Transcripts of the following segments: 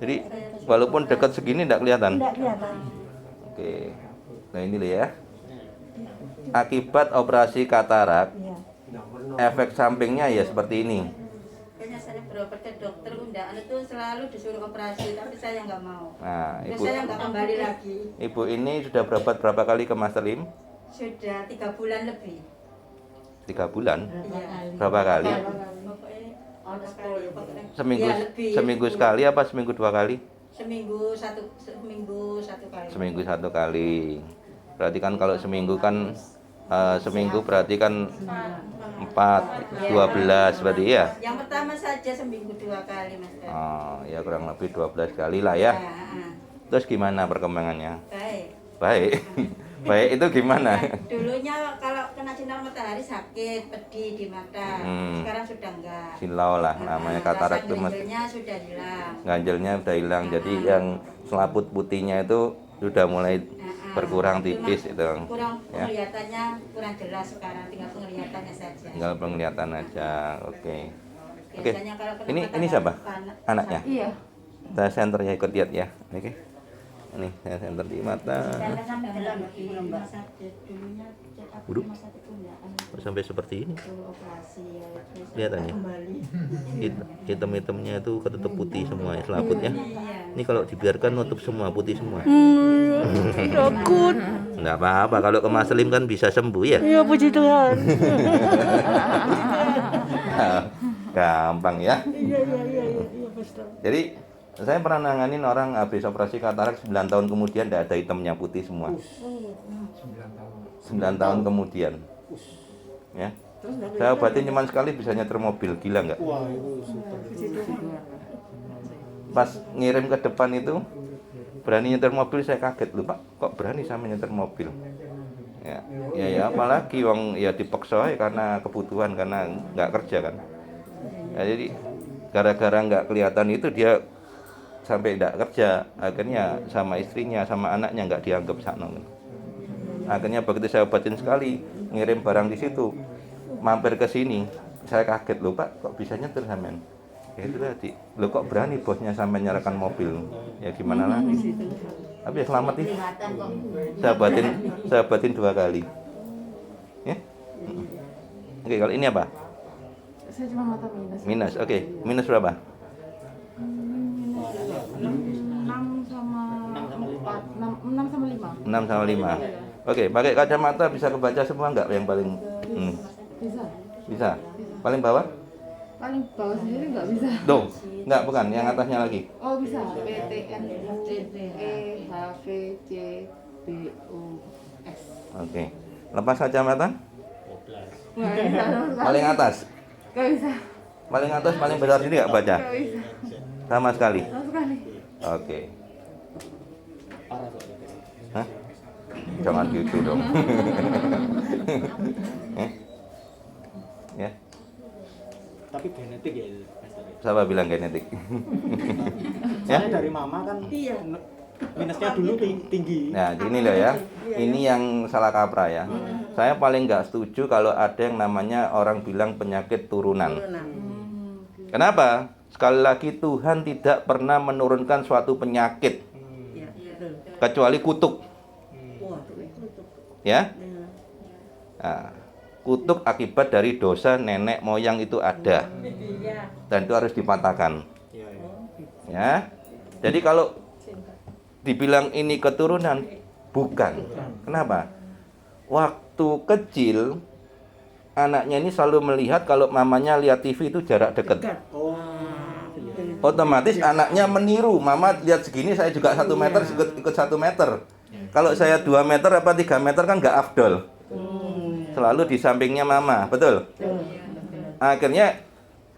Jadi walaupun dekat segini tidak kelihatan. Tidak kelihatan. Oke. Nah ini loh ya. Akibat operasi katarak, Iya. efek sampingnya ya seperti ini. Kayaknya saya berobat ke dokter undaan itu selalu disuruh operasi, tapi saya nggak mau. Nah, Terus ibu, saya nggak kembali lagi. ibu ini sudah berobat berapa kali ke Mas Salim? Sudah 3 bulan lebih. 3 bulan. Iya. Berapa kali? Pokoknya Seminggu, ya, lebih. seminggu sekali apa seminggu 2 kali? Seminggu satu kali. Seminggu 1 kali. Berarti kan kalau seminggu kan seminggu berarti kan 4, 12 berarti ya. Yang pertama saja seminggu 2 kali, Mas. Oh, ya kurang lebih 12 kali lah ya. Terus gimana perkembangannya? Baik. Baik. Baik itu gimana? Dulunya kalau kena sinar matahari sakit, pedih di mata. Sekarang sudah enggak. Silau lah namanya katarak itu mas. Ganjelnya sudah hilang. Ganjelnya udah hilang. Jadi yang selaput putihnya itu sudah mulai berkurang tipis itu. Kurang Ya. penglihatannya kurang jelas sekarang, tinggal penglihatannya saja. Tinggal penglihatan aja. Oke. Oke. Biasanya kalau kena Ini matahari siapa? panas- Anaknya. Iya. Saya senternya ikut lihat ya. Oke. Ini saya senter di mata. Karena sampai dalam di rumah sakit dulunya check up Waduh. rumah sakit undaan. Sampai seperti ini. Suruh operasi ya. Terus Kelihatannya. kembali. Hitam-hitamnya itu ketutup putih semua ya, selaput ya. Ini kalau dibiarkan nutup semua putih semua. Takut. Enggak apa-apa kalau ke Mas Salim kan bisa sembuh ya. Iya, puji Tuhan. Gampang ya. Iya, Pastor. Jadi saya pernah nanganin orang habis operasi katarak 9 tahun kemudian tidak ada hitamnya putih semua. 9 tahun kemudian. Ya. Saya obatin cuma sekali bisa nyetir mobil, gila nggak? Wah, itu super. Pas ngirim ke depan itu berani nyetir mobil saya kaget loh Pak, kok berani sama nyetir mobil? Ya apalagi wong ya dipaksa ya karena kebutuhan karena nggak kerja kan. Ya, jadi gara-gara nggak kelihatan itu dia sampai tidak kerja, akhirnya sama istrinya sama anaknya nggak dianggap sakno. Akhirnya begitu saya obatin sekali ngirim barang di situ mampir ke sini saya kaget loh Pak kok bisa nyetir sampean. Ya itu tadi lo kok berani bosnya sampai nyalakan mobil, ya gimana lagi. Tapi ya selamat nih, saya obatin 2 kali ya. Oke, kalau ini apa? Saya cuma mata minus. Minus, oke. Minus berapa? 6 sama 5. 6 sama 5. Oke, pakai kacamata bisa kebaca semua nggak yang paling Bisa. bisa? Paling bawah? Paling bawah sendiri nggak bisa. Tuh, nggak bukan, yang atasnya lagi. Oh bisa. P T N U E H V C B U S. Oke. Lepas kacamata? Nggak bisa sama sekali. Paling atas. Nggak bisa. Paling atas paling besar sini nggak baca? Nggak bisa. Sama sekali. Sama sekali. Oke. Hah? Jangan gitu dong. Ya. Tapi genetik ya, Pastor. Siapa bilang genetik? Ya? Soalnya dari mama kan minusnya dulu tinggi. Nah, gini loh ya. Ini yang salah kaprah ya. Saya paling nggak setuju kalau ada yang namanya orang bilang penyakit turunan. Kenapa? Sekali lagi Tuhan tidak pernah menurunkan suatu penyakit kecuali kutuk. Ya? Nah, kutuk akibat dari dosa nenek moyang itu ada. Dan itu harus dipatahkan. Iya, iya. Ya. Jadi kalau dibilang ini keturunan, bukan. Kenapa? Waktu kecil anaknya ini selalu melihat kalau mamanya lihat TV itu jarak dekat. Oh. Otomatis anaknya meniru, mama lihat segini saya juga 1 meter ikut 1 meter. Kalau saya 2 meter apa 3 meter kan nggak afdol. Selalu di sampingnya mama, betul? Akhirnya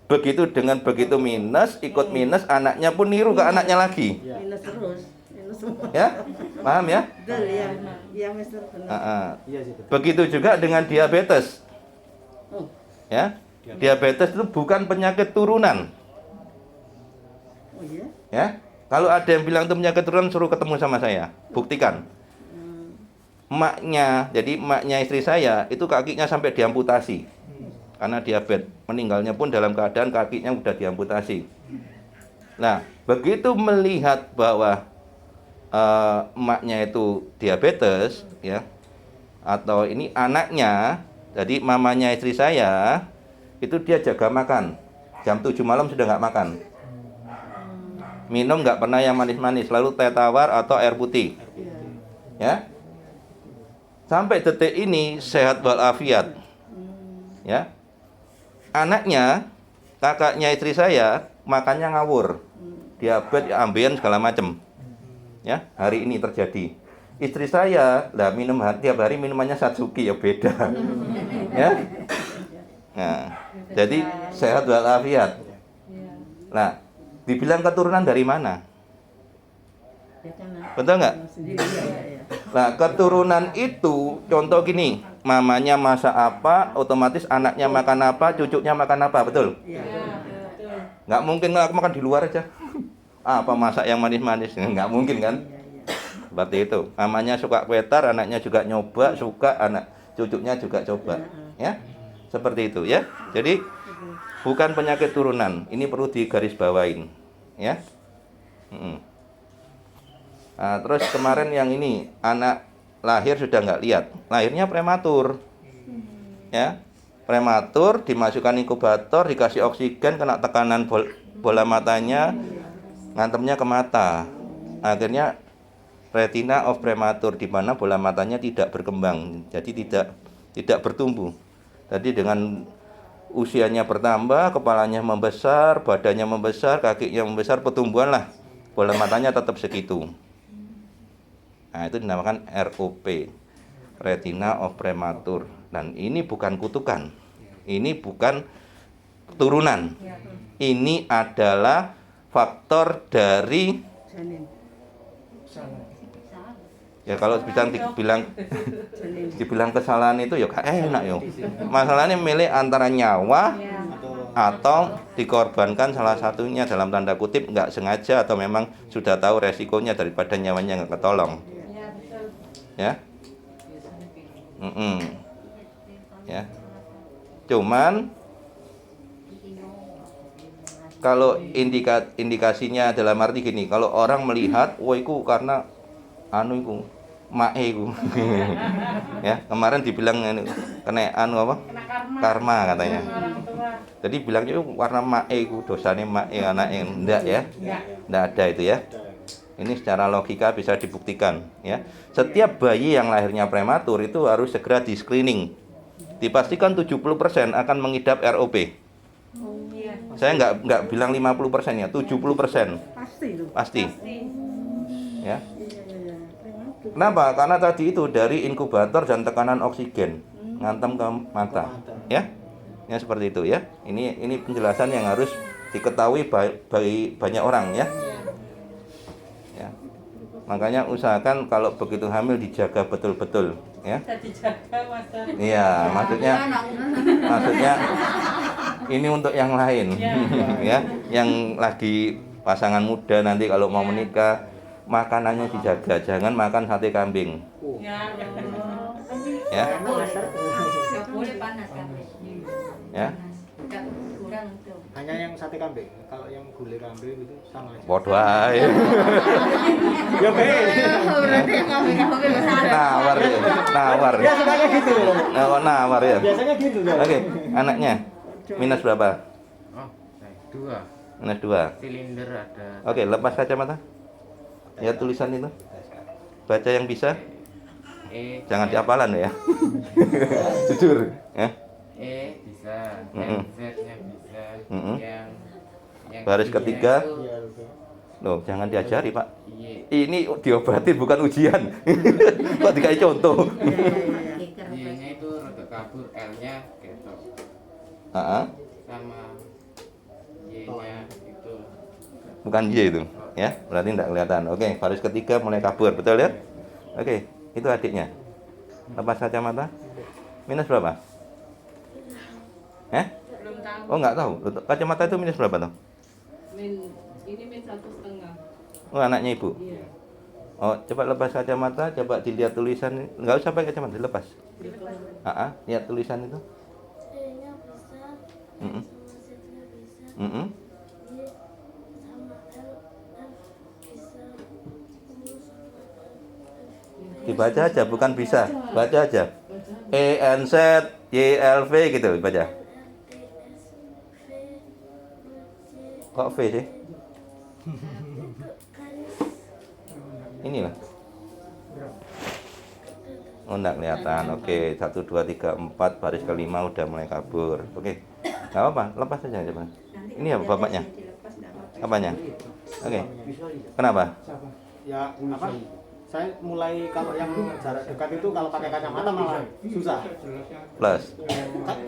begitu dengan begitu minus, ikut minus, anaknya pun niru ke anaknya lagi. Minus terus. Minus semua. Ya? Paham ya? Betul ya. Iya, Mister benar. Iya sih, betul. Begitu juga dengan diabetes. Oh. Ya? Diabetes itu bukan penyakit turunan. Oh iya. Ya? Kalau ada yang bilang itu penyakit turunan suruh ketemu sama saya, buktikan. Emaknya, jadi emaknya istri saya itu kakinya sampai diamputasi karena diabetes. Meninggalnya pun dalam keadaan kakinya udah diamputasi. Nah, begitu melihat bahwa emaknya itu diabetes, ya, atau ini anaknya, jadi mamanya istri saya, itu dia jaga makan. Jam 7 malam sudah nggak makan. Minum nggak pernah yang manis-manis, selalu teh tawar atau air putih. Ya. Sampai detik ini sehat walafiat. Ya. Anaknya, kakaknya istri saya, makannya ngawur. Diabetes, ambeien segala macam. Ya, hari ini terjadi. Istri saya, lah minum tiap hari minumannya Satsuki, ya beda. Ya. Nah, jadi sehat walafiat. Nah, dibilang keturunan dari mana? Ya kan, Betul nggak? sendiri ya. Nah, keturunan itu contoh gini, mamanya masak apa, otomatis anaknya makan apa, cucunya makan apa, betul? Iya. Nggak mungkin aku makan di luar aja. Apa masak yang manis-manis? Nggak mungkin kan? Seperti itu. Mamanya suka kue tar, anaknya juga nyoba, suka, anak cucunya juga coba. Ya, seperti itu ya. Jadi bukan penyakit turunan. Ini perlu digarisbawain. Ya. Nah, terus kemarin yang ini anak lahir sudah nggak lihat, lahirnya prematur, ya, prematur, dimasukkan inkubator, dikasih oksigen, kena tekanan bola matanya, ngantem,nya ke mata, akhirnya retina of prematur, di mana bola matanya tidak berkembang, jadi tidak bertumbuh. Jadi dengan usianya bertambah, kepalanya membesar, badannya membesar, kakinya membesar, pertumbuhanlah bola matanya tetap segitu. Nah, itu dinamakan ROP, retina of prematur. Dan ini bukan kutukan, ini bukan turunan, ini adalah faktor dari, ya kalau dibilang kesalahan itu ya gak enak yo. Masalahnya milih antara nyawa atau dikorbankan salah satunya, dalam tanda kutip nggak sengaja atau memang sudah tahu resikonya daripada nyawanya nggak ketolong. Ya. Ya. Cuman kalau indikasinya dalam arti gini, kalau orang melihat, wah iku karena iku mae iku. Ya, kemarin dibilang kena apa? Karma katanya. Jadi bilangnya warna mae iku, dosane mae anake, enggak ya. Enggak ada itu ya. Ini secara logika bisa dibuktikan ya. Setiap bayi yang lahirnya prematur itu harus segera di screening. Dipastikan 70% akan mengidap ROP. Saya nggak bilang 50% ya, 70%. Pasti itu. Pasti. Ya. Kenapa? Karena tadi itu dari inkubator dan tekanan oksigen ngantem ke mata, ya. Ya seperti itu ya. Ini penjelasan yang harus diketahui bagi banyak orang ya. Ya. Makanya usahakan kalau begitu hamil dijaga betul-betul ya. Iya, maksudnya ini untuk yang lain ya, yang lagi pasangan muda nanti kalau mau menikah, makanannya dijaga, jangan makan sate kambing. Ya. Nggak boleh panas kan? Ya. Nggak kurang tuh. Hanya yang sate kambing. Kalau yang gulai kambing itu sama aja. Bodoh ae. Ya be. Berarti yang kambing-kambing Nawar ya. Nawar. Ya sukanya gitu. Nah, kok nawar ya. Biasanya gitu kan. Oke, anaknya minus berapa? Oh, dua. Minus 2. Silinder ada. Oke, lepas kacamata. Ya tulisan itu. Baca yang bisa. Jangan diapalan ya. Jujur, ya. Bisa. Mm-mm. Z-nya bisa. Mm-mm. Yang Baris I-nya ketiga. itu Iya, oke. Loh, jangan diajari, Pak. Y. Ini diobatin bukan ujian. Kok dikasih contoh? Y-nya itu rada kabur, L-nya ketok. Heeh. Sama Y-nya itu Bukan Y itu, ya. Berarti enggak kelihatan. Oke, baris ketiga mulai kabur, betul ya? Oke, itu adiknya. Lepas kacamata. Minus berapa? belum tahu. Oh, enggak tahu. Kacamata itu minus berapa tuh? Ini min 1,5. Oh, anaknya ibu. Iya. Oh, coba lepas kacamata, coba dilihat tulisan. Enggak usah pakai kacamata, dilepas. Lihat tulisan itu. E-nya bisa, Mm-mm. sama Z-nya bisa, Mm-mm. Y sama Dibaca aja, bukan bisa. Baca aja. ENZYLV gitu baca. Kok V sih? Inilah. Oh, enggak kelihatan. Oke, 1 2 3 4 baris kelima udah mulai kabur. Oke. Enggak apa-apa, lepas aja coba. Nanti Ini apa kalau bapaknya? dilepas, nggak apa-apa. Apanya? Oke. Kenapa? Ya apa? Saya mulai kalau yang jarak dekat itu kalau pakai kacamata malah susah. Plus.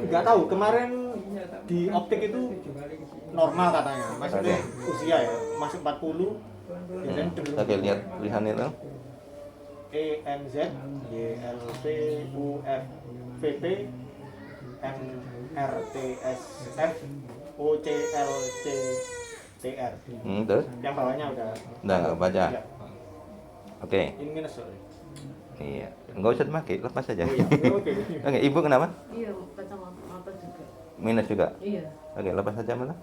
Nggak tahu kemarin di optik itu normal katanya. Maksudnya usia ya masuk 40. Biasanya cenderung Oke, lihat tulisan itu. ENZ YLV UF VP MRTSF OCLC TR. Terus? Yang bawahnya udah Nggak baca. Ya. Oke. Ini minus sorry. Iya. Enggak usah dipakai, lepas saja. Oh, iya. Oke. Oke, Ibu kenapa? Iya, kacamata mata juga. Minus juga. Iya. Oke, lepas saja mana?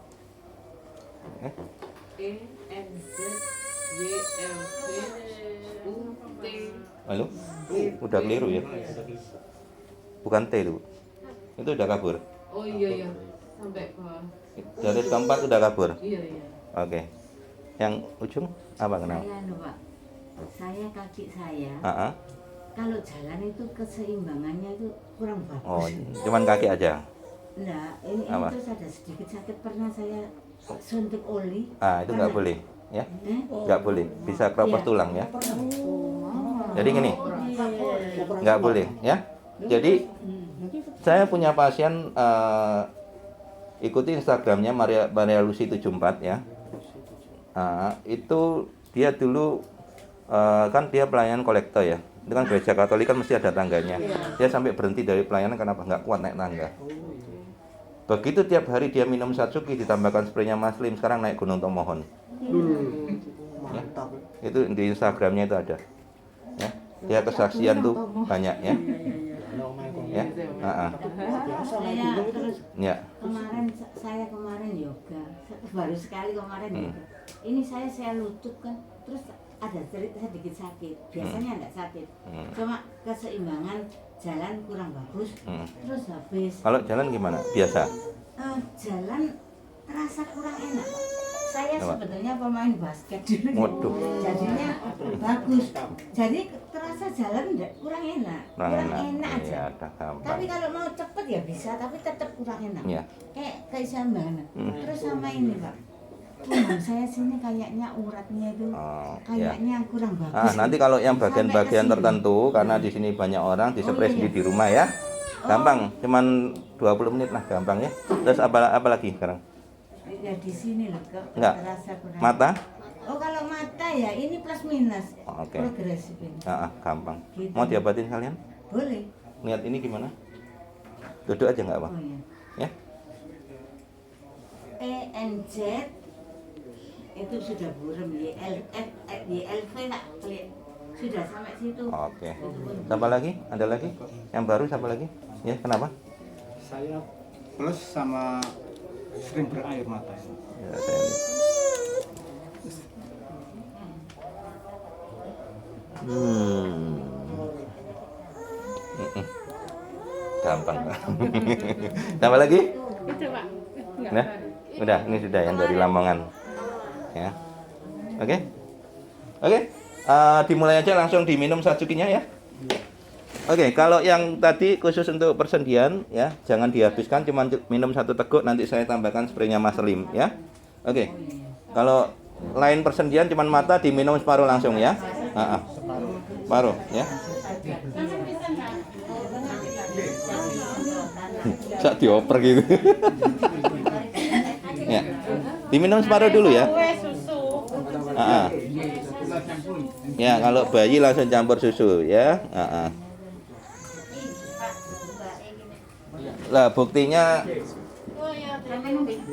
ENZ YLV UT. Halo? Udah keliru ya? Bukan T itu. Itu udah kabur. Oh iya, sampai bawah. Dari keempat udah kabur. Iya, iya. Oke. Yang ujung apa kenapa? Saya anu, Pak. Saya kaki saya Ah, ah. kalau jalan itu keseimbangannya itu kurang bagus. Oh, cuman kaki aja. Enggak, ini Apa? terus ada sedikit sakit pernah saya suntik oli. Ah, itu nggak boleh, ya? Nggak boleh. Bisa keropos Iya. tulang ya. Oh. Jadi gini, Iya. nggak boleh, ya. Jadi saya punya pasien ikuti Instagramnya Maria Lucy 74 ya. Itu dia dulu kan dia pelayanan kolektor ya. Itu kan gereja Katolik kan mesti ada tangganya. Dia sampai berhenti dari pelayanan kenapa nggak kuat naik tangga. Begitu tiap hari dia minum Satsuki ditambahkan spraynya Maslim, sekarang naik Gunung Tomohon. Mantap. Itu di Instagramnya itu ada. Ya. Dia kesaksian tuh banyak ya. Ya. Saya terus Ya. kemarin saya kemarin yoga baru sekali kemarin yoga. Ini saya lutut kan terus ada sedikit sakit. Biasanya enggak sakit. Cuma keseimbangan jalan kurang bagus. Terus habis Kalau jalan gimana? Biasa. jalan terasa kurang enak. Saya Apa? sebetulnya pemain basket dulu. Waduh. Jadinya bagus. Jadi terasa jalan kurang enak. Kurang enak aja. Ya, udah gampang. Tapi kalau mau cepet ya bisa, tapi tetap kurang enak. Iya. Kayak keseimbangan. Terus sama ini Pak, punggung saya sini kayaknya uratnya itu Oh, ya. kayaknya kurang bagus. Nanti kalau yang Sampai bagian-bagian ke sini. tertentu karena di sini banyak orang dispray Oh, iya. sendiri di rumah ya. Gampang, cuman 20 menit lah gampang ya. Terus apa lagi sekarang? Ya di sini loh kok Enggak. terasa kurang. Mata? Oh kalau mata ya ini plus minus. Oh, oke. Progresif ini. Gampang. Gitu. Mau diobatin kalian? Boleh. Lihat ini gimana? Duduk aja nggak apa? Oh ya. Ya. ENZ itu sudah buram YLV Pak. Sudah sampai situ. Oke. Siapa lagi? Ada lagi? Yang baru siapa lagi? Ya, kenapa? Saya plus sama sering berair mata. Ya, saya lihat. Gampang. Tambah lagi? Itu Pak. Nah, udah, ini sudah yang dari Lamongan. Ya. Oke. Oke. Dimulai aja langsung diminum Satsukinya ya. Oke, kalau yang tadi khusus untuk persendian ya, jangan dihabiskan, cuma minum 1 teguk, nanti saya tambahkan spraynya Mas Lim ya. Oke. Kalau lain persendian cuma mata diminum separuh langsung ya. Separuh ya. Sak dioper gitu. Ya. Diminum separuh dulu ya. Ya, kalau bayi langsung campur susu ya. Lah buktinya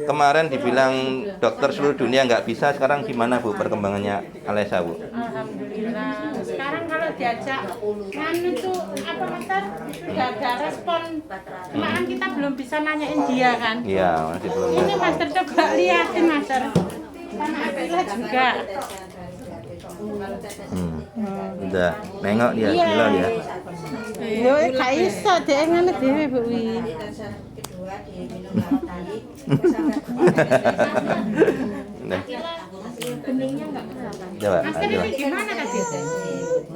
kemarin dibilang dokter seluruh dunia nggak bisa, sekarang gimana Bu perkembangannya Alesa Bu? Alhamdulillah. Sekarang kalau diajak nganu tuh apa Master sudah ada respon. Makan kita belum bisa nanyain dia kan. Iya, masih belum. Ini Master coba liatin Master. Sama Akila juga. Udah nengok dia, Iya. gila dia. Yo gak iso dhek ngene dhewe Bu Wi. Nanti dosis kedua diminum lagi. Sampai Nah, Beningnya nggak kelihatan. coba, Masker coba. ini gimana Kak Dit?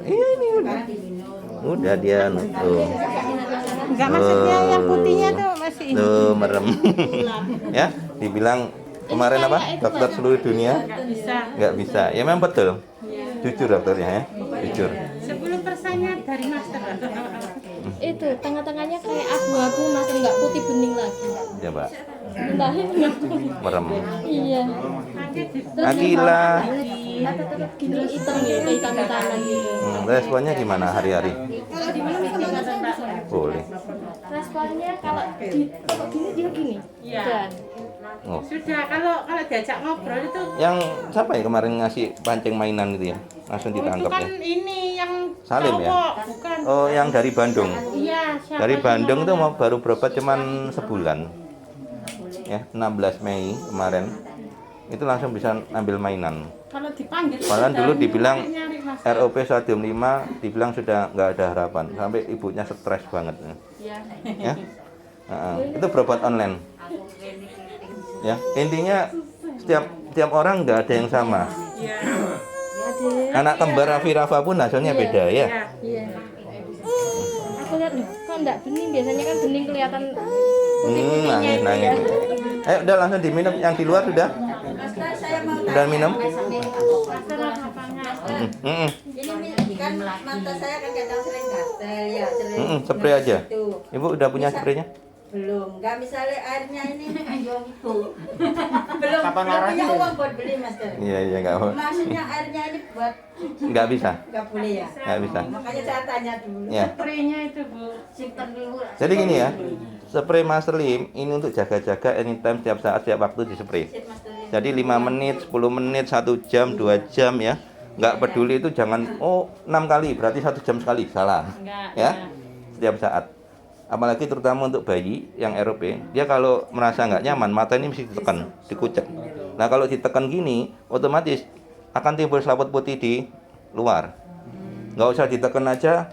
Iya ini udah. Udah dia tuh. Enggak maksudnya yang putihnya tuh masih ini. Tuh merem. Ya, dibilang kemarin apa? Dokter seluruh dunia Bisa. nggak bisa. Ya memang betul. Jujur dokternya ya, jujur. 10%-nya dari masker. Itu tengah-tengahnya kayak abu-abu masih nggak putih bening lagi. Coba Bentahin. merem. Iya. Terus Akila, tetap gini hitam ya, kayak hitam-hitaman gitu. responnya gimana hari-hari? Kalau diminum teman saya bisa. Boleh. Responnya kalau gini dia gini. Iya. Dan Oh. Sudah kalau diajak ngobrol itu Yang siapa ya kemarin ngasih pancing mainan gitu ya? Langsung itu ditangkap kan ya? ini yang Salim ya? cowok, bukan. Oh, yang dari Bandung. Iya, siapa Dari sih Bandung tuh namanya? mau baru berobat cuman sebulan. Ya, 16 Mei kemarin. Itu langsung bisa ambil mainan. Kalau dipanggil Padahal sudah dulu dibilang nyari masker. ROP stadium 5 dibilang sudah nggak ada harapan. Sampai ibunya stres banget. Iya. Ya. Itu berobat online. Ya, intinya setiap orang nggak ada yang sama. Iya. Anak kembar Raffi Rafa pun hasilnya beda ya. Iya. iya. Aku lihat loh, kok enggak bening? Biasanya kan bening kelihatan Nangis nangis. Ayo udah langsung diminum. Yang di luar sudah? Master, saya mau Udah minum? Masker apanya? ini kan mata saya kan kadang sering gatel ya, sering. Spray aja. Gitu. Ibu udah punya spraynya? Belum, nggak misalnya airnya ini belum Kapan belum punya arahnya? uang buat beli master. Iya iya nggak mau. Maksudnya airnya ini buat Nggak bisa. nggak boleh ya. Nggak bisa. Makanya saya tanya dulu. Ya. Spraynya itu Bu. Jadi gini ya. Spray Master Lim ini untuk jaga-jaga anytime setiap saat setiap waktu di spray. Sip, Master. Jadi 5 menit, 10 menit, 1 jam, 2 jam ya. Nggak peduli itu jangan 6 kali berarti 1 jam sekali. Salah. Enggak. Ya. Setiap saat. Apalagi terutama untuk bayi yang ROP, dia kalau merasa nggak nyaman, mata ini mesti ditekan, dikucek. Nah kalau ditekan gini, otomatis akan timbul selaput putih di luar. Nggak usah ditekan aja,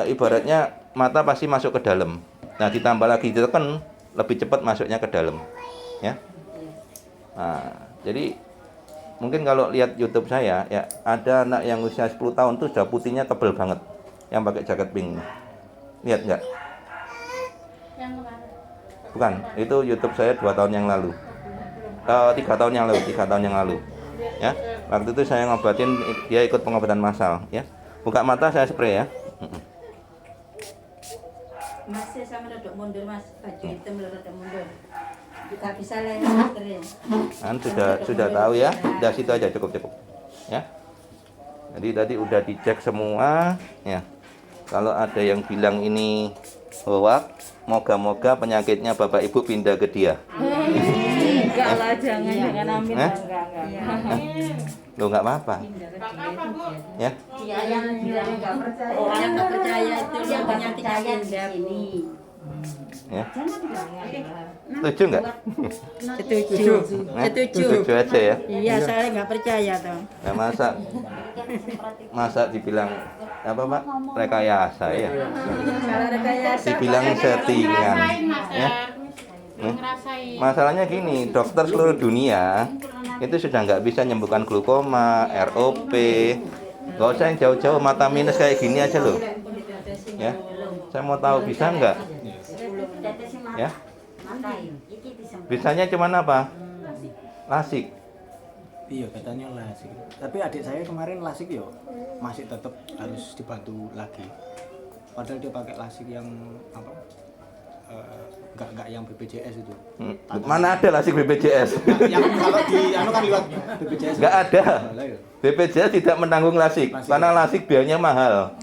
ibaratnya mata pasti masuk ke dalam. Nah ditambah lagi ditekan, lebih cepat masuknya ke dalam. Ya. Nah, jadi mungkin kalau lihat YouTube saya, ya ada anak yang usia 10 tahun tuh sudah putihnya tebel banget, yang pakai jaket pink. Lihat nggak? Yang kemarin. Bukan, itu YouTube saya 2 tahun yang lalu. 3 tahun yang lalu, 3 tahun yang lalu. Ya, waktu itu saya ngobatin, dia ikut pengobatan massal. Ya, buka mata saya spray ya. Masih sama rodok mundur mas, baju hitam rodok mundur. Kita bisa lewat masterin. Kan sudah tahu ya. Udah situ aja cukup. Ya. Jadi tadi udah dicek semua. Ya. Kalau ada yang bilang ini hoax, moga-moga penyakitnya Bapak Ibu pindah ke dia. enggak lah, jangan amin. Hah? Enggak. Loh nggak apa-apa. Apa Bu? Ya. Dia yang nggak percaya. Orang yang nggak percaya itu yang penyakitnya pindah bu. Ya. Setuju nggak? Setuju. Setuju aja ya. Iya saya nggak percaya toh. Nah, masa dibilang apa Pak? Rekayasa ya. Kalau rekayasa Dibilang settingan. Ngerasain Mas. Ya. Ngerasain. Masalahnya gini, dokter seluruh dunia itu sudah nggak bisa nyembuhkan glaukoma, ROP. Nggak usah yang jauh-jauh, mata minus kayak gini aja loh. Ya, saya mau tahu bisa nggak? Ya, bisanya cuman apa? Lasik. Iya katanya lasik. Tapi adik saya kemarin lasik yo masih tetap harus dibantu lagi. Padahal dia pakai lasik yang apa? Enggak yang BPJS itu. Mana ada lasik BPJS? Yang kalau di anu kan lewat BPJS. Nggak ada. Lah, ya. BPJS tidak menanggung lasik karena lasik biayanya mahal.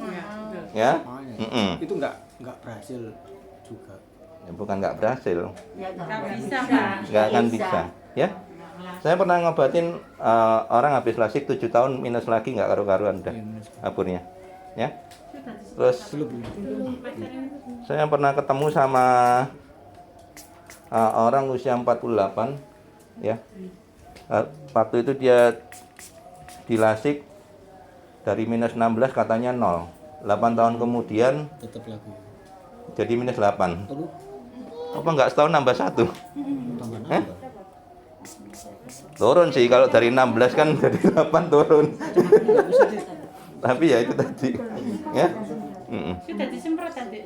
Ya? Makanya. Itu enggak berhasil juga. Ya, bukan nggak berhasil, Nggak bisa Pak. nggak akan bisa. Ya? Saya pernah ngobatin orang habis lasik 7 tahun minus lagi nggak karu-karuan udah aburnya. Ya? Terus saya pernah ketemu sama orang usia 48 ya. Waktu itu dia dilasik Dari minus 16 katanya 0. 8 tahun kemudian Tetap lagi. jadi minus 8. Aduh, Apa enggak setahun nambah 1? tambah Eh? nambah. Turun sih, kalau dari 16 kan jadi 8 turun. Tapi ya itu tadi. Ya. Sudah disemprot tadi.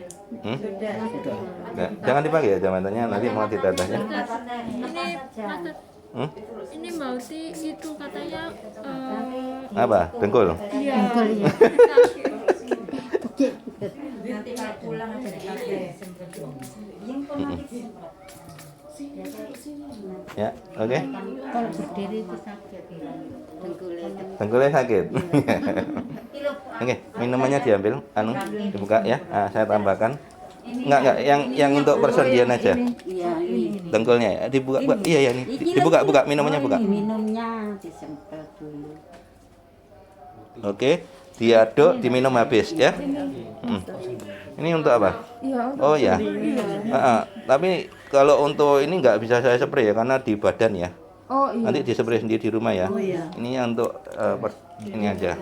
Nah, jangan dipakai ya jabatannya, nanti mau ditetesnya. Ini Master, Hmm? ini mau sih itu katanya Apa? Dengkul? iya. Nanti kalau pulang ada Ya, oke. Kalau berdiri itu sakit. Dengkulnya sakit. Oke, minumannya diambil, dibuka ya. Nah, saya tambahkan. Enggak, yang untuk persendian aja. Iya, ini. Dengkulnya ya, dibuka. Iya ya nih. Dibuka, buka minumannya buka. Minumnya disemprot dulu. Oke, diaduk, diminum habis ya. Ini untuk apa? Oh ya. Tapi kalau untuk ini nggak bisa saya spray ya karena di badan ya. Oh iya. Nanti dispray sendiri di rumah ya. Ini untuk ini aja.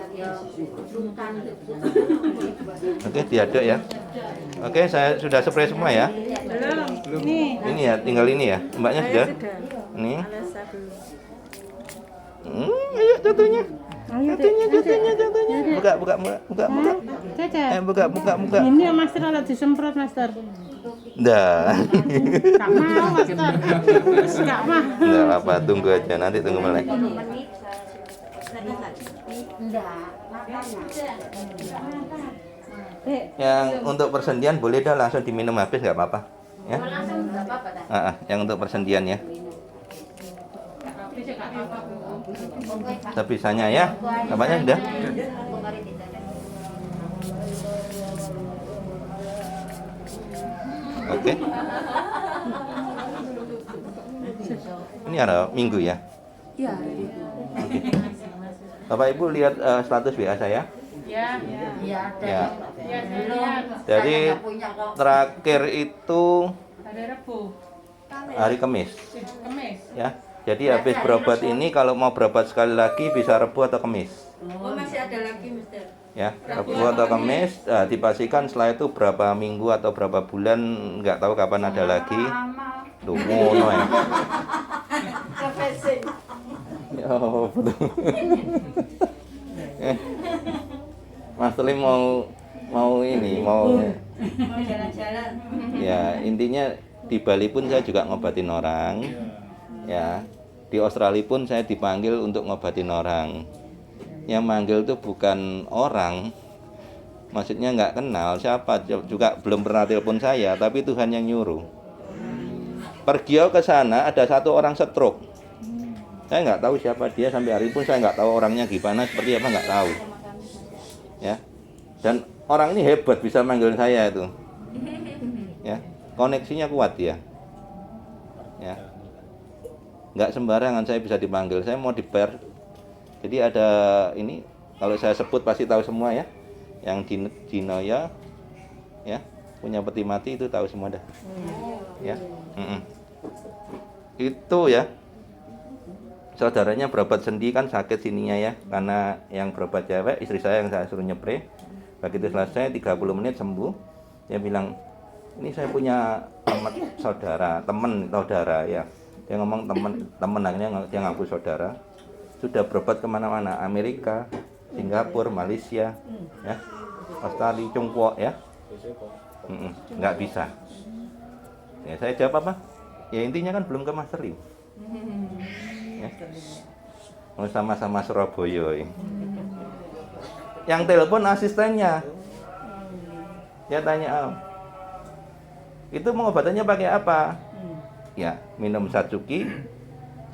Oke, diaduk ya. Oke, saya sudah spray semua ya. Belum. Nih. Ini ya, tinggal ini ya. Mbaknya sudah. Ini. Ayo jatuhnya. Jatuhnya. Buka. Caca. Buka. Ini ya Master kalau disemprot Master. Dah. Gak mau Master. Gak mau. Enggak apa, tunggu aja, nanti tunggu melek. Yang untuk persendian boleh dah langsung diminum habis nggak apa-apa. Ya. Yang untuk persendian ya. Sebisanya ya. Apanya sudah? Oke. Ini ada minggu ya. Iya. Oke. Bapak Ibu lihat status WA saya. Ya. Ya. Ya, saya lihat. Jadi terakhir itu Hari Rabu. hari Kamis. Kamis. Ya. Jadi habis berobat ini kalau mau berobat sekali lagi bisa Rabu atau Kamis. Oh, masih ada lagi, Mister. Ya, Rabu atau Kamis dipastikan setelah itu berapa minggu atau berapa bulan nggak tahu kapan ada lagi. Duh, ngono ya. Ya, betul. Mas Telim mau ini mau jalan-jalan. ya intinya di Bali pun saya juga ngobatin orang. Ya, di Australia pun saya dipanggil untuk ngobatin orang. Yang manggil itu bukan orang, maksudnya nggak kenal siapa, juga belum pernah telepon saya, tapi Tuhan yang nyuruh. Pergi ke sana ada satu orang stroke. Saya nggak tahu siapa dia, sampai hari pun saya nggak tahu orangnya gimana, seperti apa nggak tahu. Ya, dan orang ini hebat bisa manggil saya itu. Ya, koneksinya kuat dia. Ya. Nggak sembarangan saya bisa dipanggil. Saya mau dibayar. Jadi ada ini, kalau saya sebut pasti tahu semua ya. Yang Dinoya ya, punya peti mati itu tahu semua dah. Ya. Itu ya. Saudaranya berobat sendi kan sakit sininya ya. Karena yang berobat cewek, istri saya yang saya suruh nyepre. Begitu selesai 30 menit sembuh. Dia bilang, "Ini saya punya teman saudara ya." Dia ngomong teman akhirnya dia ngaku saudara. Sudah berobat kemana-mana, Amerika, Singapura, Malaysia, ya, Australia, Tiongkok, ya, nggak bisa. Ya, saya jawab apa? Ya intinya kan belum ke Master Lim. Ya. Mau sama-sama Surabaya. Ya. Yang telepon asistennya, dia tanya, itu pengobatannya pakai apa? Ya, minum Satsuki,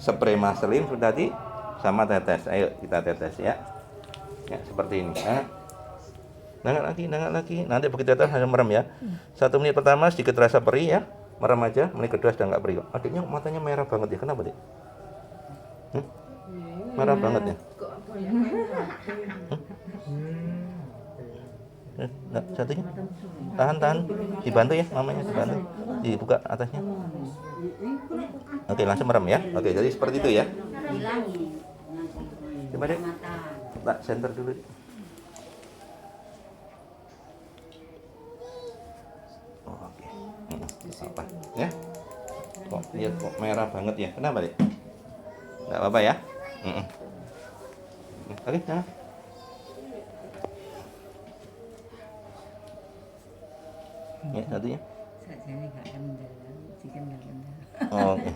spray Master Lim sudah tadi. Sama tetes, ayo kita tetes ya. Ya seperti ini. Nangat lagi. Nanti begitu tetes hanya merem ya. 1 menit pertama sedikit rasa perih ya, merem aja. Menit kedua sudah nggak perih. Adiknya matanya merah banget ya. Kenapa, Dik? Merah banget ya. Nah, satunya tahan, dibantu ya, mamanya dibantu, dibuka atasnya. Oke, langsung merem ya. Oke, jadi seperti itu ya. Coba deh, tak center dulu. Lihat kok merah banget ya. Kenapa, Dek? Enggak apa-apa ya? Oke, nah. Ya, satunya. Sajane gak kendel, chicken gak kendel. Oh, oke.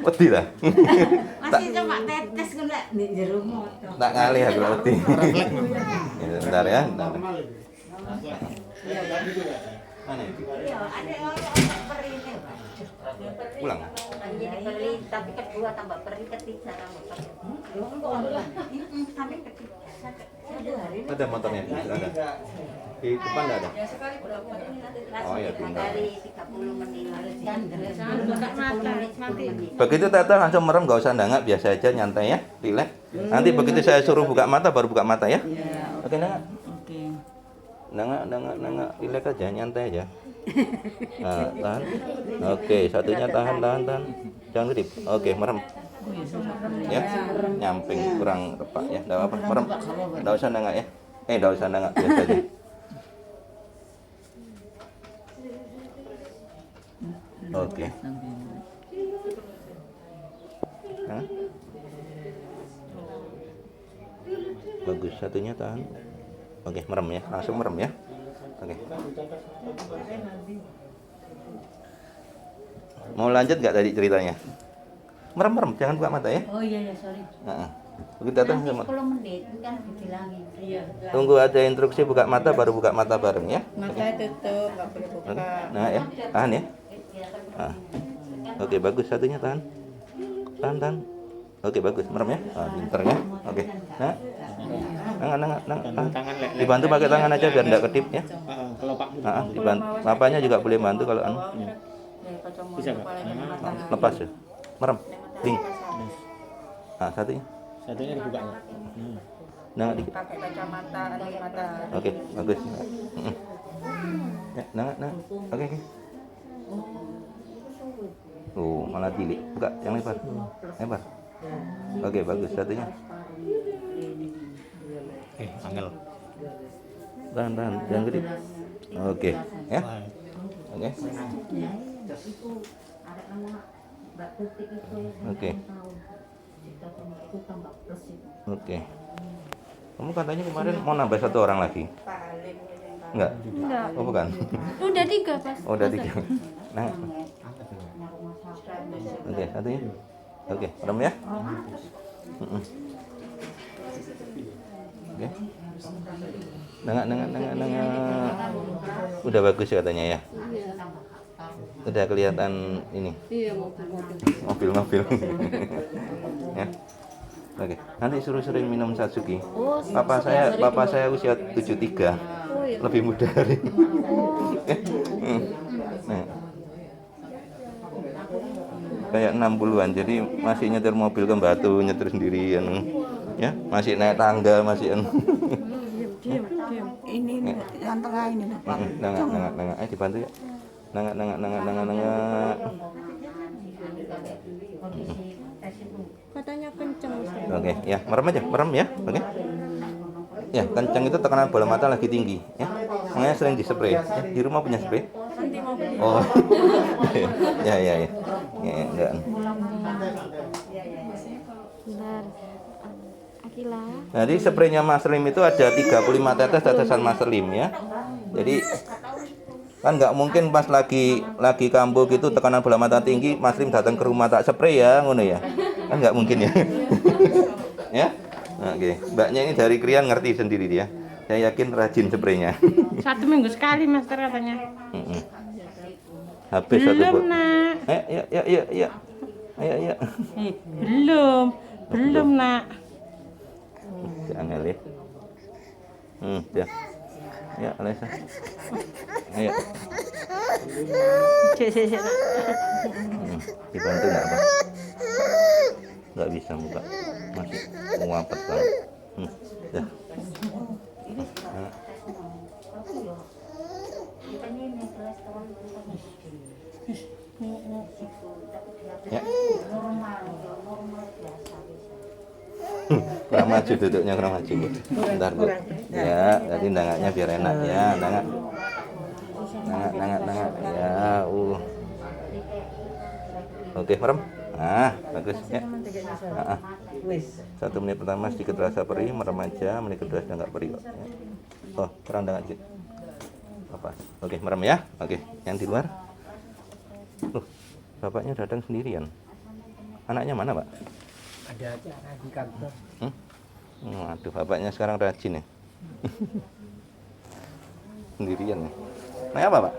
Wedi lah. Masih cuma tetes kok lek di jero motor. Tak ngalih aku wedi. Ya, bentar ya, bentar. Mana? Iya, ada orang perine, Pak. Pulang. Jadi peri, tapi kedua tambah peri, ketiga tambah peri. Sampai ketiga. Satu hari ini. Ada motornya? Ada. Di depan enggak ada? Ya sekali berobat ini nanti Oh ya, tinggal. Kali 30 menit. Jangan buka mata nanti. Begitu Tata langsung merem, nggak usah nengak, biasa aja, nyantai ya, relax. Nanti begitu saya suruh buka mata, baru buka mata ya. Oke, nengak. Oke. Nengak, relax aja, nyantai aja. Nah, tahan. Oke, satunya tahan. Jangan kedip. Oke, merem. Ya, nyamping kurang tepat ya, nggak apa-apa, merem. Nggak usah nengak ya. Nggak usah nengak, biasa aja. Oke. Hah? Bagus, satunya tahan. Oke, merem ya, langsung merem ya. Oke. Mau lanjut nggak tadi ceritanya? Merem, jangan buka mata ya. Oh iya, sorry. Begitu datang Nanti sama. 10 menit kan dibilangin. Iya. Tunggu ada instruksi buka mata, baru buka mata bareng ya. Matanya tutup, nggak boleh buka. Oke. Nah ya, tahan ya. Nah. Oke, bagus, satunya tahan. Tahan. Oke, bagus, merem ya. Pinter ya. Oke. Nah. Nengak. Tangan lek. Dibantu pakai tangan aja biar enggak kedip ya. Kalau Pak Dibantu. Bapaknya juga boleh bantu kalau bisa nggak? lepas ya. Merem. Ding. Satunya. Satunya dibuka nggak? Nengak dikit. Pakai kacamata anti matahari. Oke, bagus. Ya, nengak. Oke. Malah cilik. Buka yang lebar. Oke, bagus, satunya. Angel. Tahan, jangan gede. Oke, ya. Oke. Oke. Kamu katanya kemarin mau nambah 1 orang lagi? Enggak? Oh, bukan. Udah 3 pas. Oh, udah 3. Nah. Oke, satunya. Oke, merem ya. Oke. Nengak. Udah bagus katanya ya. Udah kelihatan ini. Iya, Mobil. Ya. Oke. Nanti suruh sering minum Satsuki. Bapak saya usia 73. Lebih muda dari. Nah. Kayak 60-an, jadi masih nyetir mobil ke Batu, nyetir sendirian. Ya, masih naik tangga, masih Ini yang tengah ini Pak. Nengak. Ayo dibantu ya. Nengak. Katanya kenceng. Oke, ya, merem ya. Oke. Ya, kencang itu tekanan bola mata lagi tinggi, ya. Makanya sering dispray. Ya, di rumah punya spray? Oh. Ya. Ya, enggak. Bentar. Akila. Jadi spraynya Mas Lim itu ada 35 tetes tetesan Mas Lim ya. Jadi kan nggak mungkin pas lagi kambuh gitu tekanan bola mata tinggi Mas Lim datang ke rumah tak spray ya, ngono ya. Kan nggak mungkin ya. Ya. Oke, mbaknya ini dari Krian ngerti sendiri dia. Saya yakin rajin spraynya. 1 minggu sekali master katanya. Habis satu Belum nak. Ya. Ayo. Belum nak. Angel ya. Ya. Ya, Alisa. Ayo. Cek. Dibantu enggak, Pak? Enggak bisa buka. Masih nguapet banget. Ya. Ya. Kurang maju duduknya, kurang maju. Bentar, Bu. Ya, tadi nangaknya biar enak ya, nangak. Ya, Oke, merem. Nah, bagus ya. 1 menit pertama sedikit terasa perih, merem aja. Menit kedua sudah nggak perih kok. Ya. Oh, kurang dengan dikit. Apa? Oke, merem ya. Oke, yang di luar. Loh, bapaknya datang sendirian. Anaknya mana, Pak? Ada acara di kantor. Aduh, bapaknya sekarang rajin ya. Sendirian ya. Naik apa, Pak?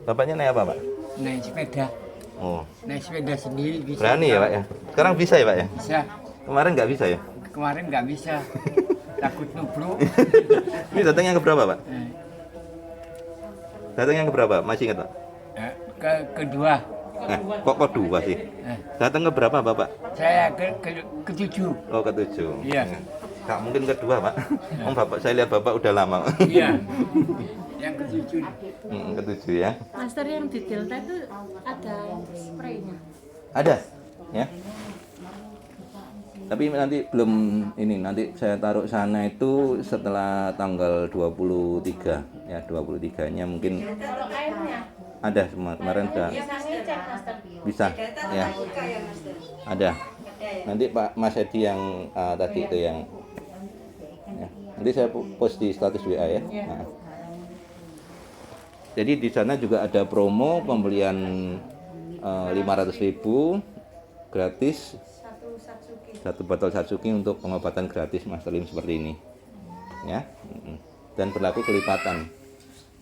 Bapaknya naik apa, Pak? Naik sepeda. Oh, Naik sepeda sendiri bisa. berani ya, Pak ya? Sekarang bisa ya, Pak ya? Bisa. Kemarin nggak bisa ya? Kemarin nggak bisa. Takut nubruk. Ini datang yang keberapa, Pak? Eh, Datang yang keberapa? Masih ingat, Pak? kedua. Kok kedua sih? Eh, Datang ke berapa, Bapak? saya ketujuh. Oh, ketujuh. Iya. Nggak mungkin kedua, Pak. Om Bapak, saya lihat Bapak udah lama. Iya. Yang ketujuh. Ketujuh ya. Master yang di Delta itu ada spraynya. Ada, ya. Tapi nanti belum ini, nanti saya taruh sana itu setelah tanggal 23 ya, 23-nya mungkin Kalau airnya ada semua. Kemarin sudah bisa ngecek Master. bisa ya. Buka ya Mas. Ada. Ada ya. Nanti Pak Mas Edi yang tadi itu yang ya. Nanti saya post di status WA ya. Nah. Jadi di sana juga ada promo pembelian 500.000 gratis satu botol Satsuki untuk pengobatan gratis Mas Lim seperti ini ya. Dan berlaku kelipatan.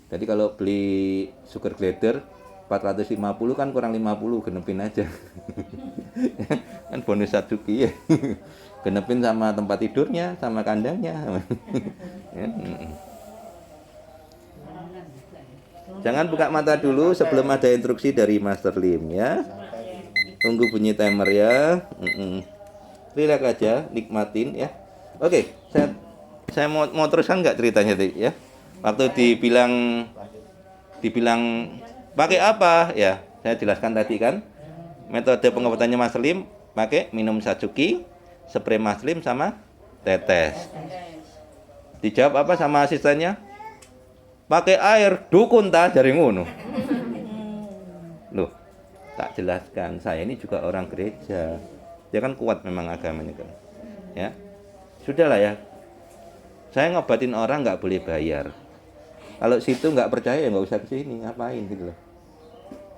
Jadi kalau beli sugar glider 450 kan kurang 50, genepin aja. Kan bonus Satsuki ya. Genepin sama tempat tidurnya, sama kandangnya. Ya. Jangan buka mata dulu sebelum ada instruksi dari Master Lim ya. Tunggu bunyi timer ya. Relax aja, nikmatin ya. Oke, saya mau teruskan nggak ceritanya tadi ya. Waktu dibilang pakai apa ya, saya jelaskan tadi kan. Metode pengobatannya Mas Lim pakai minum Satsuki, spray Mas Lim sama tetes. Dijawab apa sama asistennya? Pakai air dukun ta jari ngono. Loh, tak jelaskan, saya ini juga orang gereja. Dia kan kuat memang agamanya kan. Ya. Sudahlah ya. Saya ngobatin orang nggak boleh bayar. Kalau situ nggak percaya ya nggak usah kesini, ngapain gitu loh.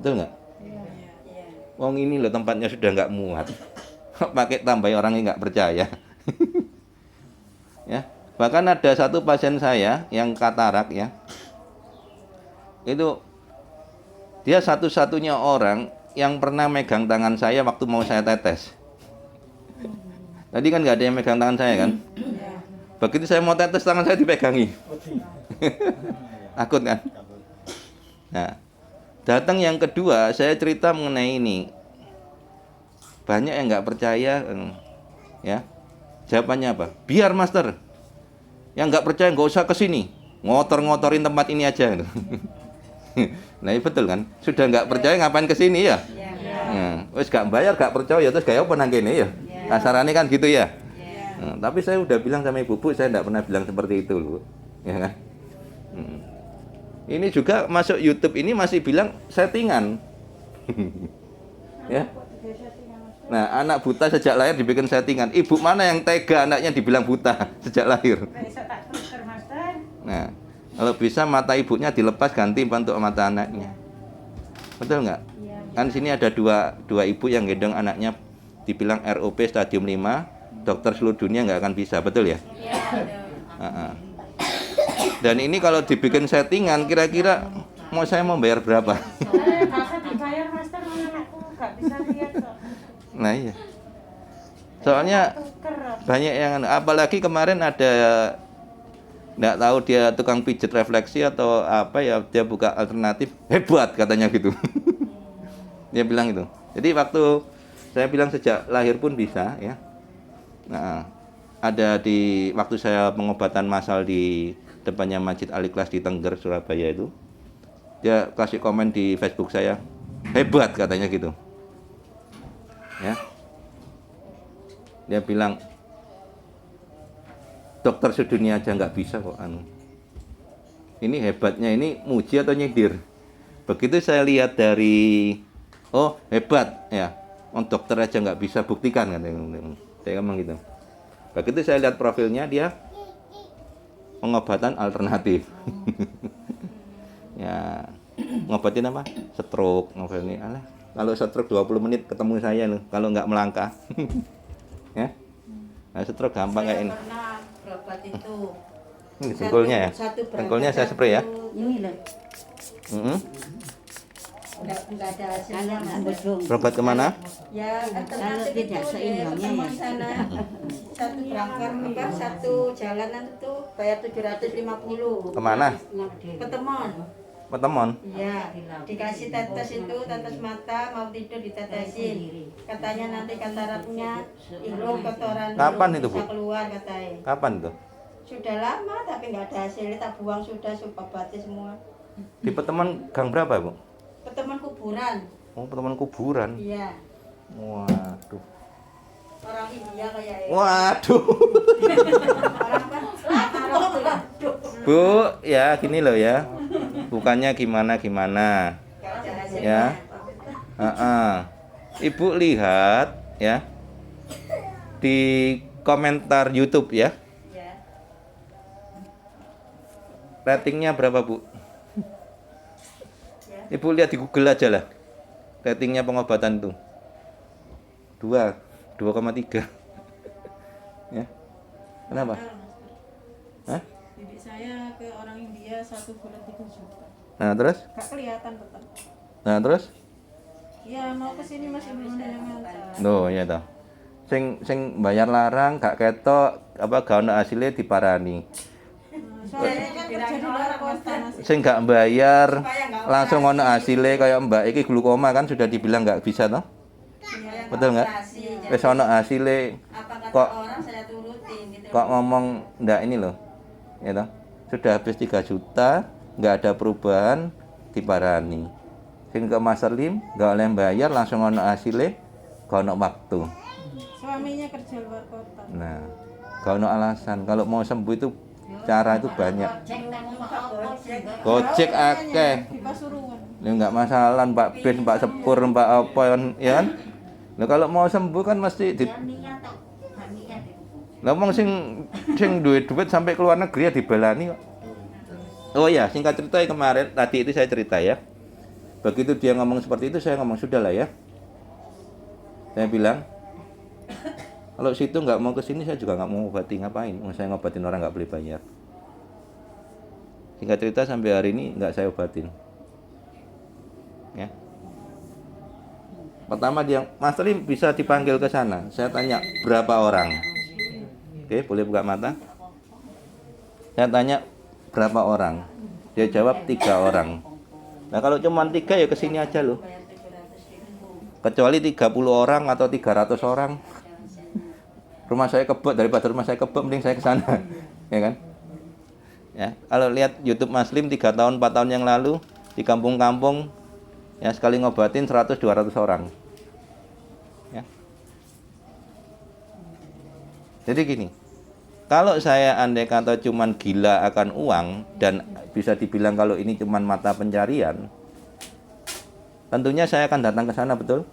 Betul nggak? Wong ini loh tempatnya sudah nggak muat. Pakai tambahin orang yang nggak percaya. Ya. Bahkan ada satu pasien saya yang katarak ya. Itu dia satu-satunya orang yang pernah megang tangan saya waktu mau saya tetes. Tadi kan nggak ada yang megang tangan saya kan? Begitu saya mau tetes tangan saya dipegangi. Takut kan? Nah, datang yang kedua saya cerita mengenai ini. Banyak yang nggak percaya, ya. Jawabannya apa? Biar Master. Yang nggak percaya nggak usah kesini, ngotor-ngotorin tempat ini aja. Nah, betul kan? Sudah nggak percaya ngapain kesini ya? Nah, wis nggak bayar, nggak percaya terus kayak apa nang kene ya? Kasarannya kan gitu ya. Nah, tapi saya udah bilang sama ibu, saya nggak pernah bilang seperti itu loh, ya kan? Ini juga masuk YouTube ini masih bilang settingan, ya. Nah, anak buta sejak lahir dibikin settingan. Ibu mana yang tega anaknya dibilang buta sejak lahir? Nah, kalau bisa mata ibunya dilepas ganti untuk mata anaknya. Betul nggak? Kan sini ada dua ibu yang gendong anaknya dibilang ROP stadium 5, dokter seluruh dunia nggak akan bisa, betul ya? Dan ini kalau dibikin settingan kira-kira saya mau bayar berapa? dibayar Master, anakku nggak bisa lihat kok. Nah iya. Soalnya banyak yang apalagi kemarin ada nggak tahu dia tukang pijet refleksi atau apa ya, dia buka alternatif, hebat katanya gitu. Dia bilang itu. Jadi waktu saya bilang sejak lahir pun bisa ya. Nah, ada di waktu saya pengobatan massal di depannya Masjid Al-Ikhlas di Tengger, Surabaya itu. Dia kasih komen di Facebook saya, hebat katanya gitu. Ya. Dia bilang dokter sedunia aja nggak bisa kok anu. Ini hebatnya, ini muji atau nyindir? Begitu saya lihat dari Oh hebat ya, dokter aja nggak bisa buktikan kan, saya ngomong gitu. Begitu saya lihat profilnya dia pengobatan alternatif. Ya, ngobatin apa? Stroke, ngobatin alah. Kalau stroke 20 menit ketemu saya loh, kalau nggak melangkah. Ya. Nah, stroke gampang kayak ini. Pernah berobat itu. Ini dengkulnya ya. Satu berangkat, Dengkulnya saya spray ya. Ini loh. Enggak ada hasilnya Kalau Mas. belum. Berobat kemana? Ya, alternatif Kalau tidak itu seimbangnya ketemuan ya. sana. Satu berangkat apa satu jalanan itu bayar 750. Kemana? Ketemuan. Pertemuan. Iya, dikasih tetes itu, tetes mata, mau tidur ditetesin. Katanya nanti kataraknya hidung kotoran Kapan hidung itu, Bu? bisa keluar katanya. Kapan itu? Sudah lama tapi nggak ada hasilnya, tak buang sudah subabati semua. Di pertemuan gang berapa, Bu? Ketemuan kuburan. Oh, pertemuan kuburan. Iya. Waduh. Orang India kayak Waduh. orang apa? Bu, ya gini loh ya. Bukannya gimana-gimana. Nggak ada hasilnya. Ya. Ibu lihat ya di komentar YouTube ya. Ya. Ratingnya berapa, Bu? Ibu lihat di Google aja lah. Ratingnya pengobatan itu 2,3. Ya. Kenapa? Hah? Bibi saya ke orang India 1 bulan 3 juta. Nah, terus? Gak kelihatan tetap. Nah, terus? Ya mau kesini masih belum ada yang ngantar. Loh, iya toh. Sing bayar larang gak ketok apa gak ono hasilnya diparani. Soalnya kan kerja di luar kota Mas. Sing gak bayar langsung ono hasilnya kayak Mbak iki glukoma kan sudah dibilang gak bisa toh? Betul nggak? Wis ono hasilnya Apa kata kok orang saya turutin gitu. kok ngomong ndak ini loh. Ya toh? Sudah habis 3 juta, nggak ada perubahan diparani. Sing ke Mas Lim nggak oleh bayar langsung ono hasilnya, gak ono waktu. Suaminya kerja luar kota. Nah, gak ono alasan kalau mau sembuh itu cara itu banyak. Gojek akeh. Di Pasuruan. Ya nggak masalah Mbak Ben, Mbak Sepur, Mbak apa ya kan? Nah, kalau mau sembuh kan mesti di ngomong sing duit sampai ke luar negeri ya dibelani kok. Oh ya, singkat cerita kemarin tadi itu saya cerita ya. Begitu dia ngomong seperti itu saya ngomong sudah lah ya. Saya bilang kalau situ nggak mau kesini saya juga nggak mau ngobati, ngapain? Saya ngobatin orang nggak boleh bayar. Singkat cerita sampai hari ini nggak saya obatin. Ya. Pertama dia, Mas Lim bisa dipanggil ke sana. Saya tanya berapa orang. Oke, boleh buka mata. Saya tanya berapa orang. Dia jawab 3 orang. Nah kalau cuma 3 ya kesini aja loh. Kecuali 30 orang atau 300 orang. Rumah saya kebet, daripada rumah saya kebet mending saya ke sana. Ya kan? Ya, kalau lihat YouTube Mas Lim 3 tahun 4 tahun yang lalu di kampung-kampung ya sekali ngobatin 100-200 orang. Ya. Jadi gini, kalau saya andai kata cuman gila akan uang dan bisa dibilang kalau ini cuman mata pencarian, tentunya saya akan datang ke sana, betul?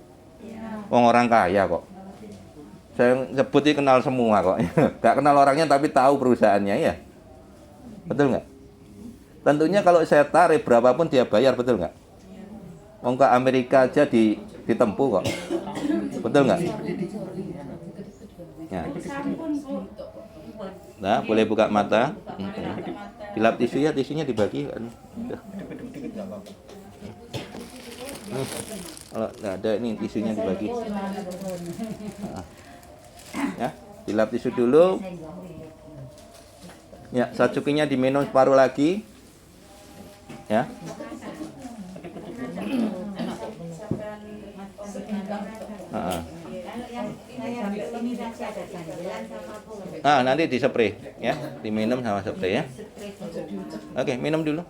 Orang kaya kok. Saya sebut ini kenal semua kok. Gak kenal orangnya tapi tahu perusahaannya ya. Betul nggak? Tentunya kalau saya tarik berapapun dia bayar, betul nggak? Wong ke Amerika aja ditempuh kok. Betul nggak? Ya. Nah, boleh buka mata. Dilap tisu ya, tisunya dibagi kan. Kalau nggak ada ini tisunya dibagi. Nah. Ya, dilap tisu dulu. Ya, sacukinya diminum separuh lagi. Ya. Nanti dispray ya, diminum sama spray ya. Oke, minum dulu.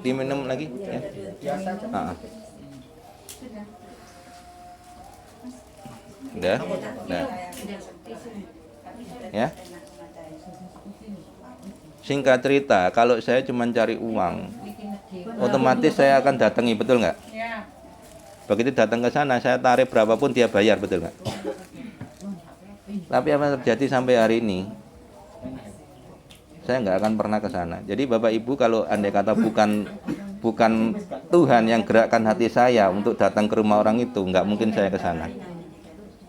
Diminum lagi ya. Udah. Nah. Ya. Singkat cerita, kalau saya cuma cari uang, otomatis saya akan datangi, betul nggak? Ya. Begitu datang ke sana, saya tarik berapapun dia bayar, betul nggak? Tapi apa yang terjadi sampai hari ini? Saya nggak akan pernah ke sana. Jadi Bapak Ibu kalau andai kata bukan Tuhan yang gerakkan hati saya untuk datang ke rumah orang itu, nggak mungkin saya ke sana.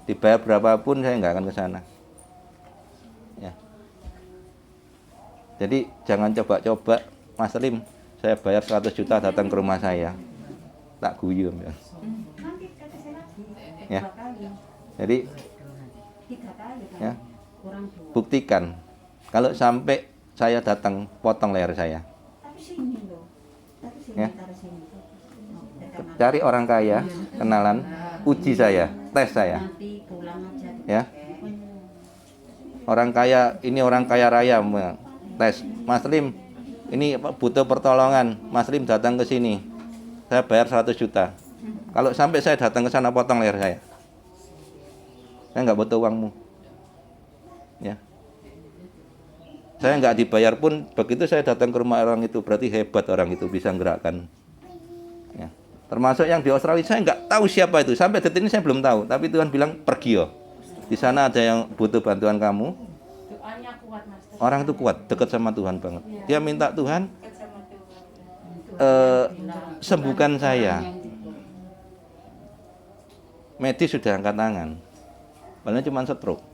Dibayar berapapun saya nggak akan ke sana. Ya. Jadi jangan coba-coba, Mas Lim, saya bayar 100 juta datang ke rumah saya. Tak guyum ya. Ya. Jadi ya, buktikan kalau sampai saya datang potong leher saya. Ya. Cari orang kaya, kenalan, uji saya, tes saya. Ya. Orang kaya, ini orang kaya raya, tes. Mas Lim, ini butuh pertolongan. Mas Lim datang ke sini. Saya bayar 100 juta. Kalau sampai saya datang ke sana potong leher saya. Saya nggak butuh uangmu. Ya. Saya nggak dibayar pun begitu saya datang ke rumah orang itu, berarti hebat orang itu bisa menggerakkan. Ya. Termasuk yang di Australia, saya nggak tahu siapa itu. Sampai detik ini saya belum tahu. Tapi Tuhan bilang pergi yo. Di sana ada yang butuh bantuan kamu. Doanya kuat, Mas. Orang itu kuat, dekat sama Tuhan banget. Dia minta Tuhan sembuhkan saya. Medis sudah angkat tangan, padahal cuma stroke.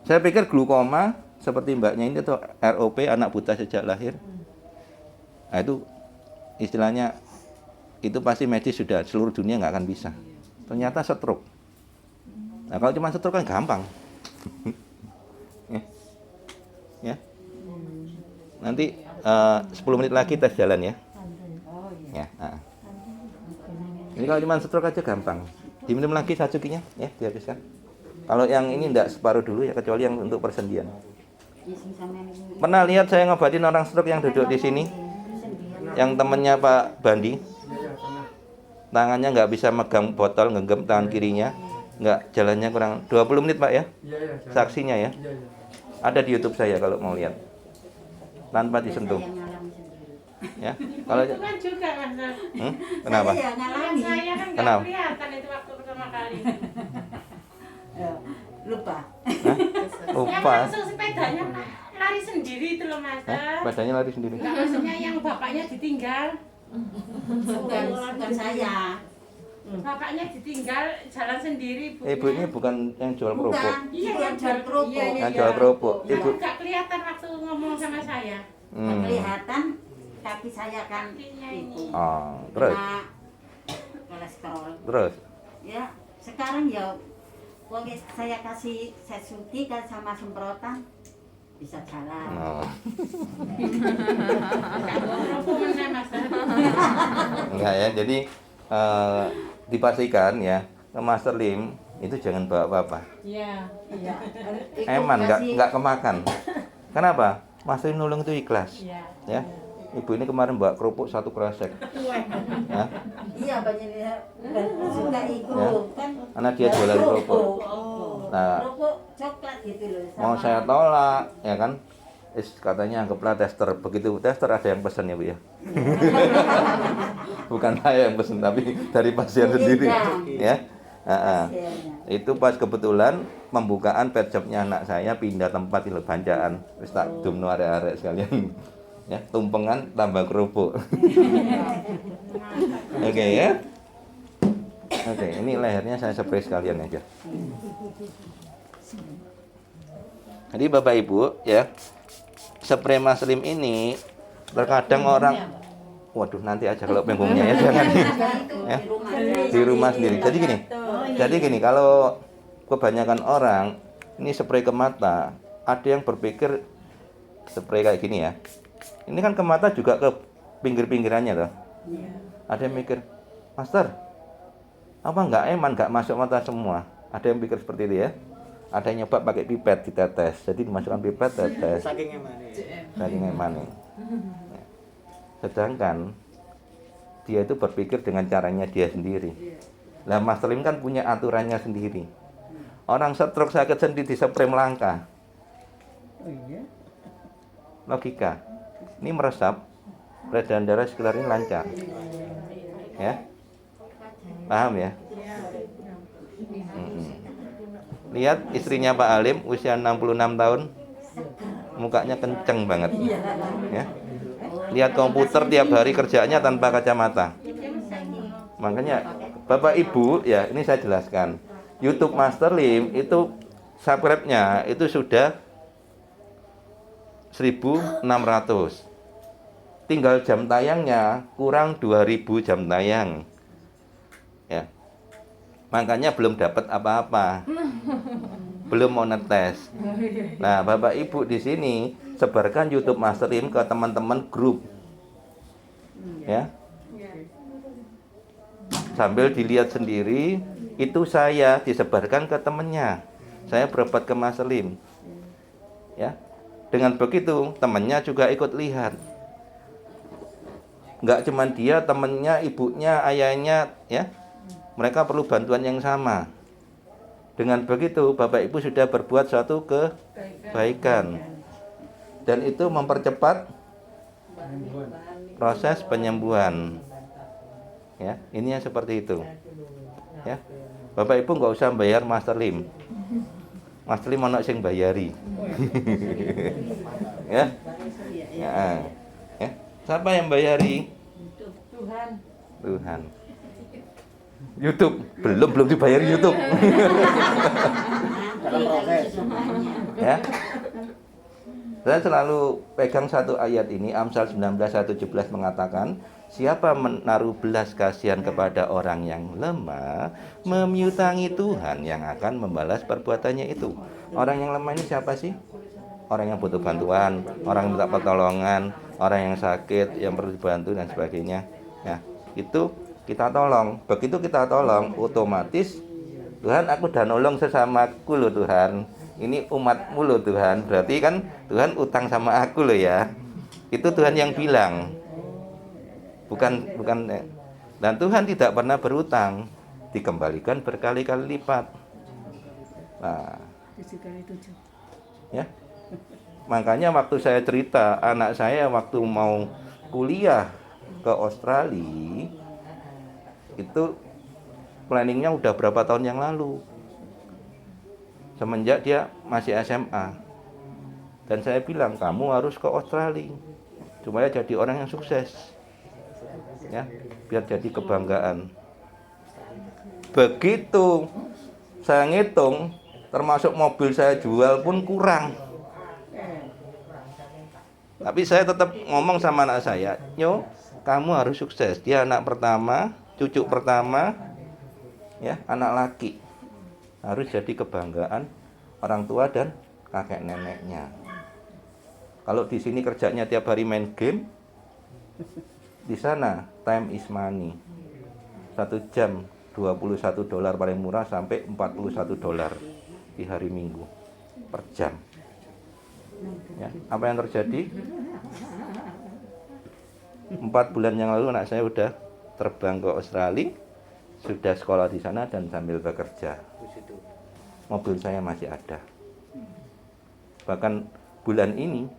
Saya pikir glukoma seperti mbaknya ini atau ROP, anak buta sejak lahir. Nah itu istilahnya itu pasti medis sudah seluruh dunia nggak akan bisa. Ternyata stroke. Nah kalau cuma stroke kan gampang. Ya. Nanti 10 menit lagi tes jalan ya. Ya. Ini kalau cuma stroke aja gampang. Diminum lagi sajukinya ya, dihabiskan. Kalau yang ini enggak separuh dulu ya, kecuali yang untuk persendian. Pernah lihat saya ngobatin orang stroke yang duduk di sini? Yang temannya Pak Bandi. Tangannya nggak bisa megang botol, genggam tangan kirinya. Nggak, jalannya kurang 20 menit Pak ya? Saksinya ya? Ada di YouTube saya kalau mau lihat. Tanpa disentuh. Ya, kalau Itu kan juga, Mas. kenapa? Saya ngalami. Saya kan nggak Kenapa? kelihatan itu waktu pertama kali. Lupa. Yang Lupa. langsung sepedanya lari sendiri itu loh, Mas. Badannya lari sendiri. Enggak, maksudnya yang bapaknya ditinggal. Bukan saya. Bapaknya ditinggal jalan sendiri. Ibu ini bukan yang jual kerupuk. Bukan. Iya, Bukan yang jual kerupuk. Yang jual kerupuk. Ibu. Nggak kelihatan waktu ngomong sama saya. Kelihatan kaki saya kan Kakinya ini. itu. Oh, terus. Kena kolesterol. Terus. Ya, sekarang ya wong saya kasih Setsuki kan sama semprotan bisa jalan. Oh. Nggak bawa rokok mana, Mas. Enggak ya, jadi dipastikan ya, ke Master Lim itu jangan bawa apa-apa. Iya. Iya. Eman, nggak kemakan. Kenapa? Master Lim nolong itu ikhlas. Iya. Ya. Ibu ini kemarin bawa kerupuk 1 kresek. Ya. Iya banyak dia suka ikut Ya. kan. Karena dia jualan kerupuk. Nah, Kerupuk coklat gitu loh. mau saya tolak, ya kan? Katanya anggaplah tester. Begitu tester ada yang pesan ya Bu ya. Bukan saya yang pesan tapi dari pasien sendiri. Ya. Itu pas kebetulan pembukaan pet shopnya anak saya pindah tempat di Banjaan. Wis tak dumno arek-arek sekalian. Ya, tumpengan tambah kerupuk. Oke ya. Oke, ini lehernya saya spray sekalian aja. Jadi Bapak Ibu ya, spray Mas Lim ini terkadang orang, waduh nanti aja kalau penggungnya ya jangan ya, di rumah sendiri. Jadi gini, kalau kebanyakan orang ini spray ke mata, ada yang berpikir spray kayak gini ya. Ini kan ke mata juga ke pinggir-pinggirannya loh. Ada yang mikir, Master, apa nggak eman, nggak masuk mata semua? Ada yang pikir seperti itu ya. Ada yang nyoba pakai pipet ditetes, jadi dimasukkan pipet tetes. Saking Emane. Sedangkan dia itu berpikir dengan caranya dia sendiri. Lah Master Lim kan punya aturannya sendiri. Orang stroke sakit sendi di spray melangkah. Logika. Ini meresap, peredaran darah sekitar ini lancar. Ya. Paham ya? Lihat istrinya Pak Alim usia 66 tahun. Mukanya kenceng banget. Ya. Lihat komputer tiap hari kerjanya tanpa kacamata. Makanya Bapak Ibu, ya ini saya jelaskan. YouTube Master Lim itu subscribe-nya itu sudah 1.600. Tinggal jam tayangnya kurang 2.000 jam tayang. Ya. Makanya belum dapat apa-apa. Belum monetes. Nah, Bapak Ibu di sini sebarkan YouTube Master Lim ke teman-teman grup. Ya. Sambil dilihat sendiri, itu saya disebarkan ke temannya. Saya berobat ke Mas Lim. Ya. Dengan begitu, temannya juga ikut lihat. Enggak cuma dia, temannya, ibunya, ayahnya, ya. Mereka perlu bantuan yang sama. Dengan begitu, Bapak Ibu sudah berbuat suatu kebaikan. Dan itu mempercepat proses penyembuhan. Ya, ini yang seperti itu. Ya. Bapak Ibu nggak usah bayar Master Lim. Master Lim ono sing bayari. Ya. Ya. Ya. Siapa yang bayari? Tuhan. YouTube belum dibayar YouTube. Ya. Saya selalu pegang satu ayat ini, Amsal 19:17 mengatakan, siapa menaruh belas kasihan kepada orang yang lemah, memiutangi Tuhan yang akan membalas perbuatannya itu. Orang yang lemah ini siapa sih? Orang yang butuh bantuan, orang yang minta pertolongan, orang yang sakit, yang perlu dibantu dan sebagainya. Ya, itu kita tolong. Begitu kita tolong, otomatis Tuhan, aku udah nolong sesamaku loh Tuhan. Ini umatmu loh Tuhan. Berarti kan Tuhan utang sama aku loh ya. Itu Tuhan yang bilang. Bukan. Dan Tuhan tidak pernah berutang, dikembalikan berkali-kali lipat. Nah, ya. Makanya waktu saya cerita anak saya waktu mau kuliah ke Australia, itu planningnya udah berapa tahun yang lalu. Semenjak dia masih SMA. Dan saya bilang, kamu harus ke Australia supaya jadi orang yang sukses. Ya, biar jadi kebanggaan. Begitu saya ngitung, termasuk mobil saya jual pun kurang. Tapi saya tetap ngomong sama anak saya, "Nyo, kamu harus sukses. Dia anak pertama, cucu pertama, ya, anak laki. Harus jadi kebanggaan orang tua dan kakek neneknya. Kalau di sini kerjanya tiap hari main game, di sana time is money. 1 jam $21 paling murah sampai $41 di hari Minggu per jam. Ya, apa yang terjadi? 4 bulan yang lalu anak saya udah terbang ke Australia, sudah sekolah di sana dan sambil bekerja. Mobil saya masih ada. Bahkan bulan ini,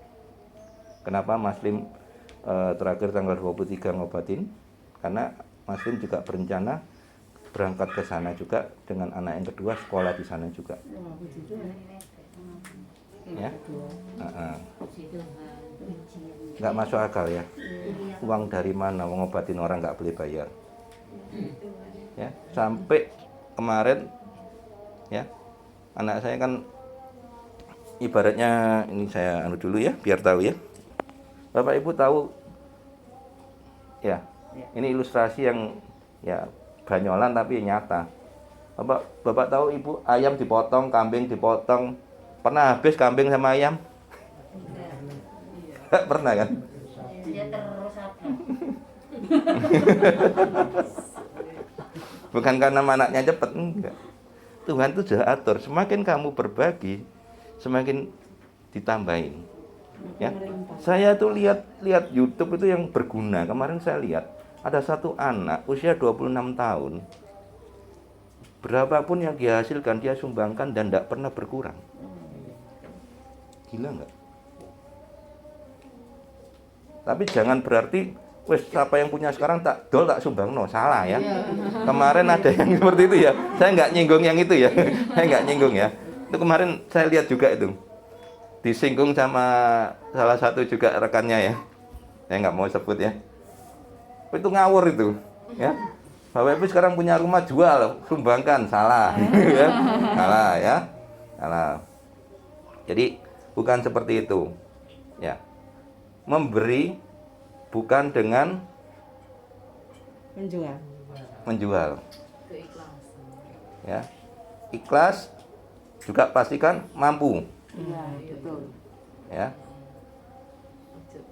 kenapa Mas Lim terakhir tanggal 23 ngobatin? Karena Mas Lim juga berencana berangkat ke sana juga dengan anak yang kedua, sekolah di sana juga. Ya, nggak masuk akal ya. Uang dari mana mengobatin orang nggak boleh bayar? Ya, sampai kemarin, ya, anak saya kan ibaratnya, ini saya anu dulu ya, biar tahu ya. Bapak Ibu tahu, ya, ini ilustrasi yang ya banyolan tapi nyata. Bapak tahu Ibu, ayam dipotong, kambing dipotong. Pernah habis kambing sama ayam? Pernah kan? Bukan karena anaknya cepat, enggak. Tuhan itu sudah atur. Semakin kamu berbagi, semakin ditambahin. Ya, saya tuh lihat YouTube itu yang berguna. Kemarin saya lihat ada satu anak usia 26 tahun. Berapapun yang dia hasilkan, dia sumbangkan dan tidak pernah berkurang. Gila nggak? Tapi jangan berarti wes siapa yang punya sekarang tak dol tak sumbangno, salah ya. Kemarin ada yang seperti itu ya. Saya nggak nyinggung yang itu ya. Saya nggak nyinggung ya. Itu kemarin saya lihat juga itu. Disinggung sama salah satu juga rekannya ya. Saya nggak mau sebut ya. Itu ngawur itu, ya. Bapak Ibu sekarang punya rumah jual, sumbangkan, salah, ya. Salah ya, salah. Jadi bukan seperti itu, ya. Memberi bukan dengan menjual, ya. Ikhlas juga pastikan mampu, ya.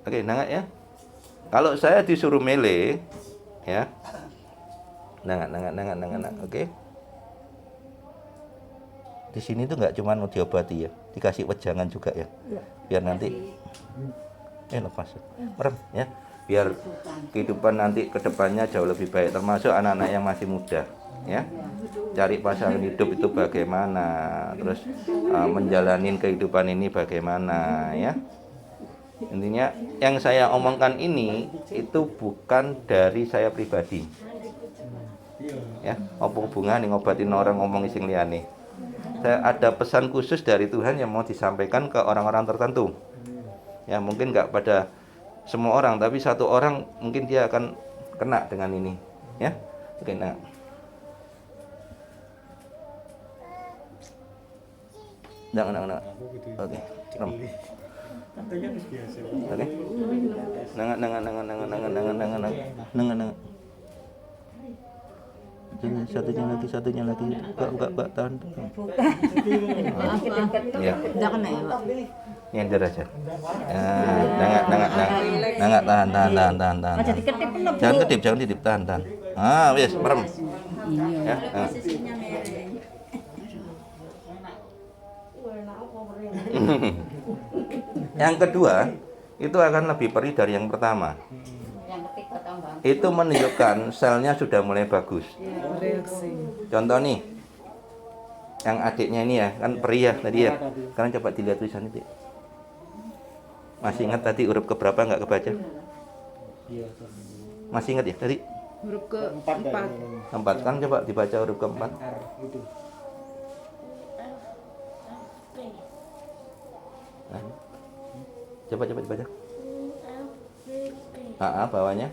Oke, nangat ya. Kalau saya disuruh milih, ya, nangat, oke. Di sini tuh nggak cuma mau diobati ya, dikasih wejangan juga ya, biar nanti, lepas, merem ya, biar kehidupan nanti kedepannya jauh lebih baik, termasuk anak-anak yang masih muda, ya. Cari pasangan hidup itu bagaimana, terus menjalani kehidupan ini bagaimana, ya. Intinya yang saya omongkan ini itu bukan dari saya pribadi, ya. Apa hubungan ngobatin orang ngomong sing liyane. Saya ada pesan khusus dari Tuhan yang mau disampaikan ke orang-orang tertentu, ya. Mungkin nggak pada semua orang, tapi satu orang mungkin dia akan kena dengan ini, ya. Oke, nah. Nah. Oke. Oke. Nangat. Satunya lagi. Enggak, tahan. Ya. Udah kena ya, Pak? Nyender aja. Nangat, tahan. Jangan kedip, tahan. Wes, merem. Ya. Posisinya miring. Yang kedua, itu akan lebih perih dari yang pertama. Itu menunjukkan selnya sudah mulai bagus. Contoh nih, yang adiknya ini ya, kan perih ya tadi ya. Sekarang coba dilihat tulisan itu. Masih ingat tadi huruf keberapa nggak kebaca? Masih ingat ya tadi? Huruf keempat. Keempat. Sekarang coba dibaca huruf keempat. Nah. Coba dibaca. Bawahnya.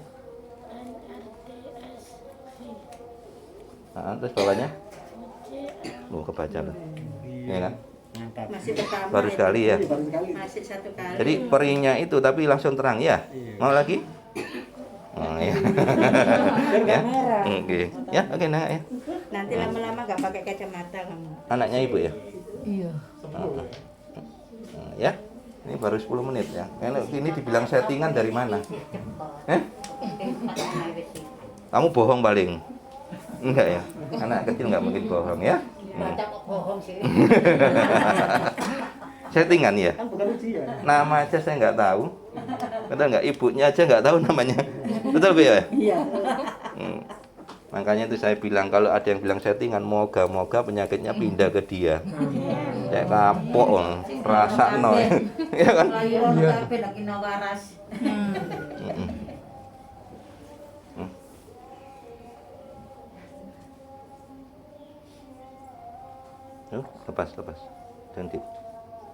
Terus bawahnya. Kebaca loh. Ya kan? Masih pertama. Baru sekali ya. Masih satu kali. Jadi perihnya itu tapi langsung terang ya. Mau lagi? Oh ya. Ya. Oke. Ya, oke nah ya. Nanti lama-lama nggak pakai kacamata kamu. Anaknya ibu ya? Iya. Ya. Ini baru 10 menit ya. Ini dibilang settingan dari mana? Kamu bohong paling. Enggak ya? Anak kecil nggak mungkin bohong ya. Settingan ya? Nama aja saya nggak tahu. Betul nggak? Ibunya aja nggak tahu namanya. Betul Bu ya? Iya. Makanya itu saya bilang kalau ada yang bilang settingan, moga-moga penyakitnya pindah ke dia. Kayak kapok, rasa no. Ya kan? Lepas. Jangan tip.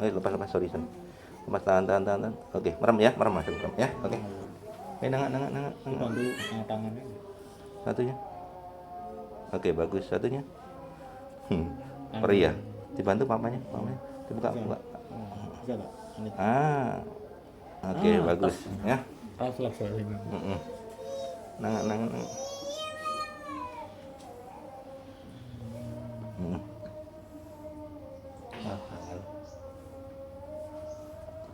Lepas, sorry. Lepas, tahan. Oke, merem ya, masuk merem ya. Oke. Nangat. Tangannya. Satunya. Oke, bagus. Satunya. Perih ya. Dibantu mamanya. Dibuka. Oke, bagus ya. Refleks ya ini. Nangat.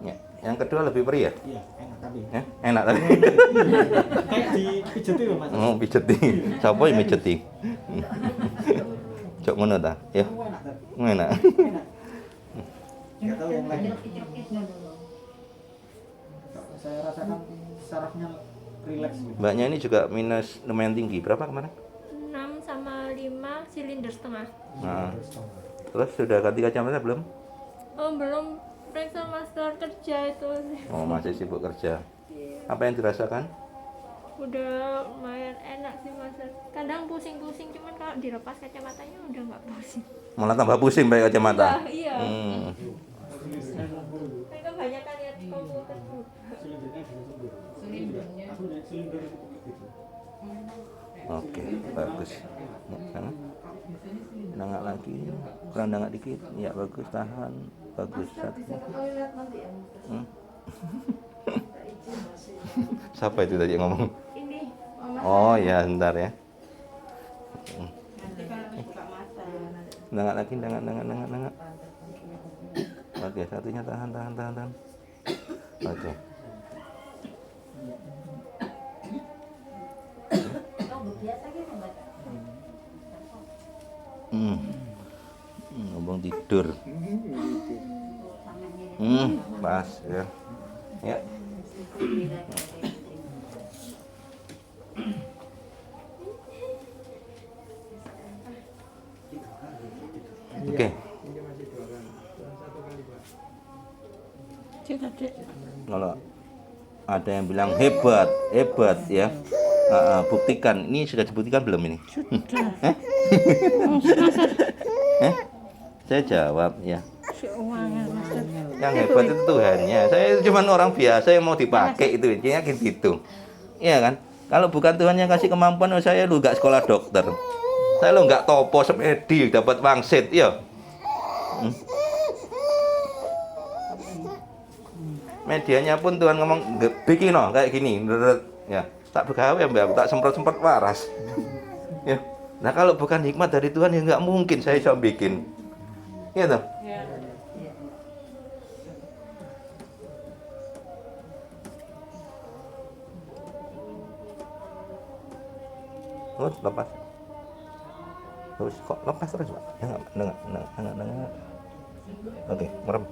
Ya. Yang kedua lebih perih ya? Iya, enak tapi. Enak tapi. Kayak dipijeti loh, Mas. Oh, pijeti. Siapa yang pijeti? Cok ngono ta? Ya. Enak. Enggak tahu yang lain. Saya rasakan sarafnya rileks gitu. Mbaknya ini juga minus lumayan tinggi. Berapa kemarin? 6 sama 5 silinder setengah. Nah. Terus sudah ganti kacamata belum? Oh, belum periksa master kerja itu. Oh, masih sibuk kerja. Apa yang dirasakan? Udah lumayan enak sih Mas. Kadang pusing-pusing, cuman kalau dilepas kacamatanya udah nggak pusing. Malah tambah pusing pakai kacamata. Iya. Hmm. Kan kebanyakan lihat komputer juga. Oke, bagus. Ya, sana. Nengak lagi, kurang nengak dikit. Ya bagus, tahan. Bagus. Satu. Hmm? Siapa itu tadi yang ngomong? Ini Oh ya, bentar ya. Nanti kalau buka mata. Nengak lagi, nengak. Oke, satunya tahan. Oke. Ngomong tidur. Pas ya. Ya. Oke. Kalau ada yang bilang hebat ya. Buktikan. Ini sudah dibuktikan belum ini? Sudah. Saya jawab ya. Yang hebat itu Tuhannya. Saya cuma orang biasa yang mau dipakai itu intinya gitu. Iya kan? Kalau bukan Tuhan yang kasih kemampuan, saya lu nggak sekolah dokter. Saya lu nggak topo semedi dapat wangsit, ya. Medianya pun Tuhan ngomong bikin kayak gini, ya. Tak begawe mbak, tak semprot waras. Ya. Nah kalau bukan hikmat dari Tuhan ya nggak mungkin saya bisa bikin. Iya toh? Terus lepas. Terus kok lepas terus Pak? Ya enggak. Oke, merem.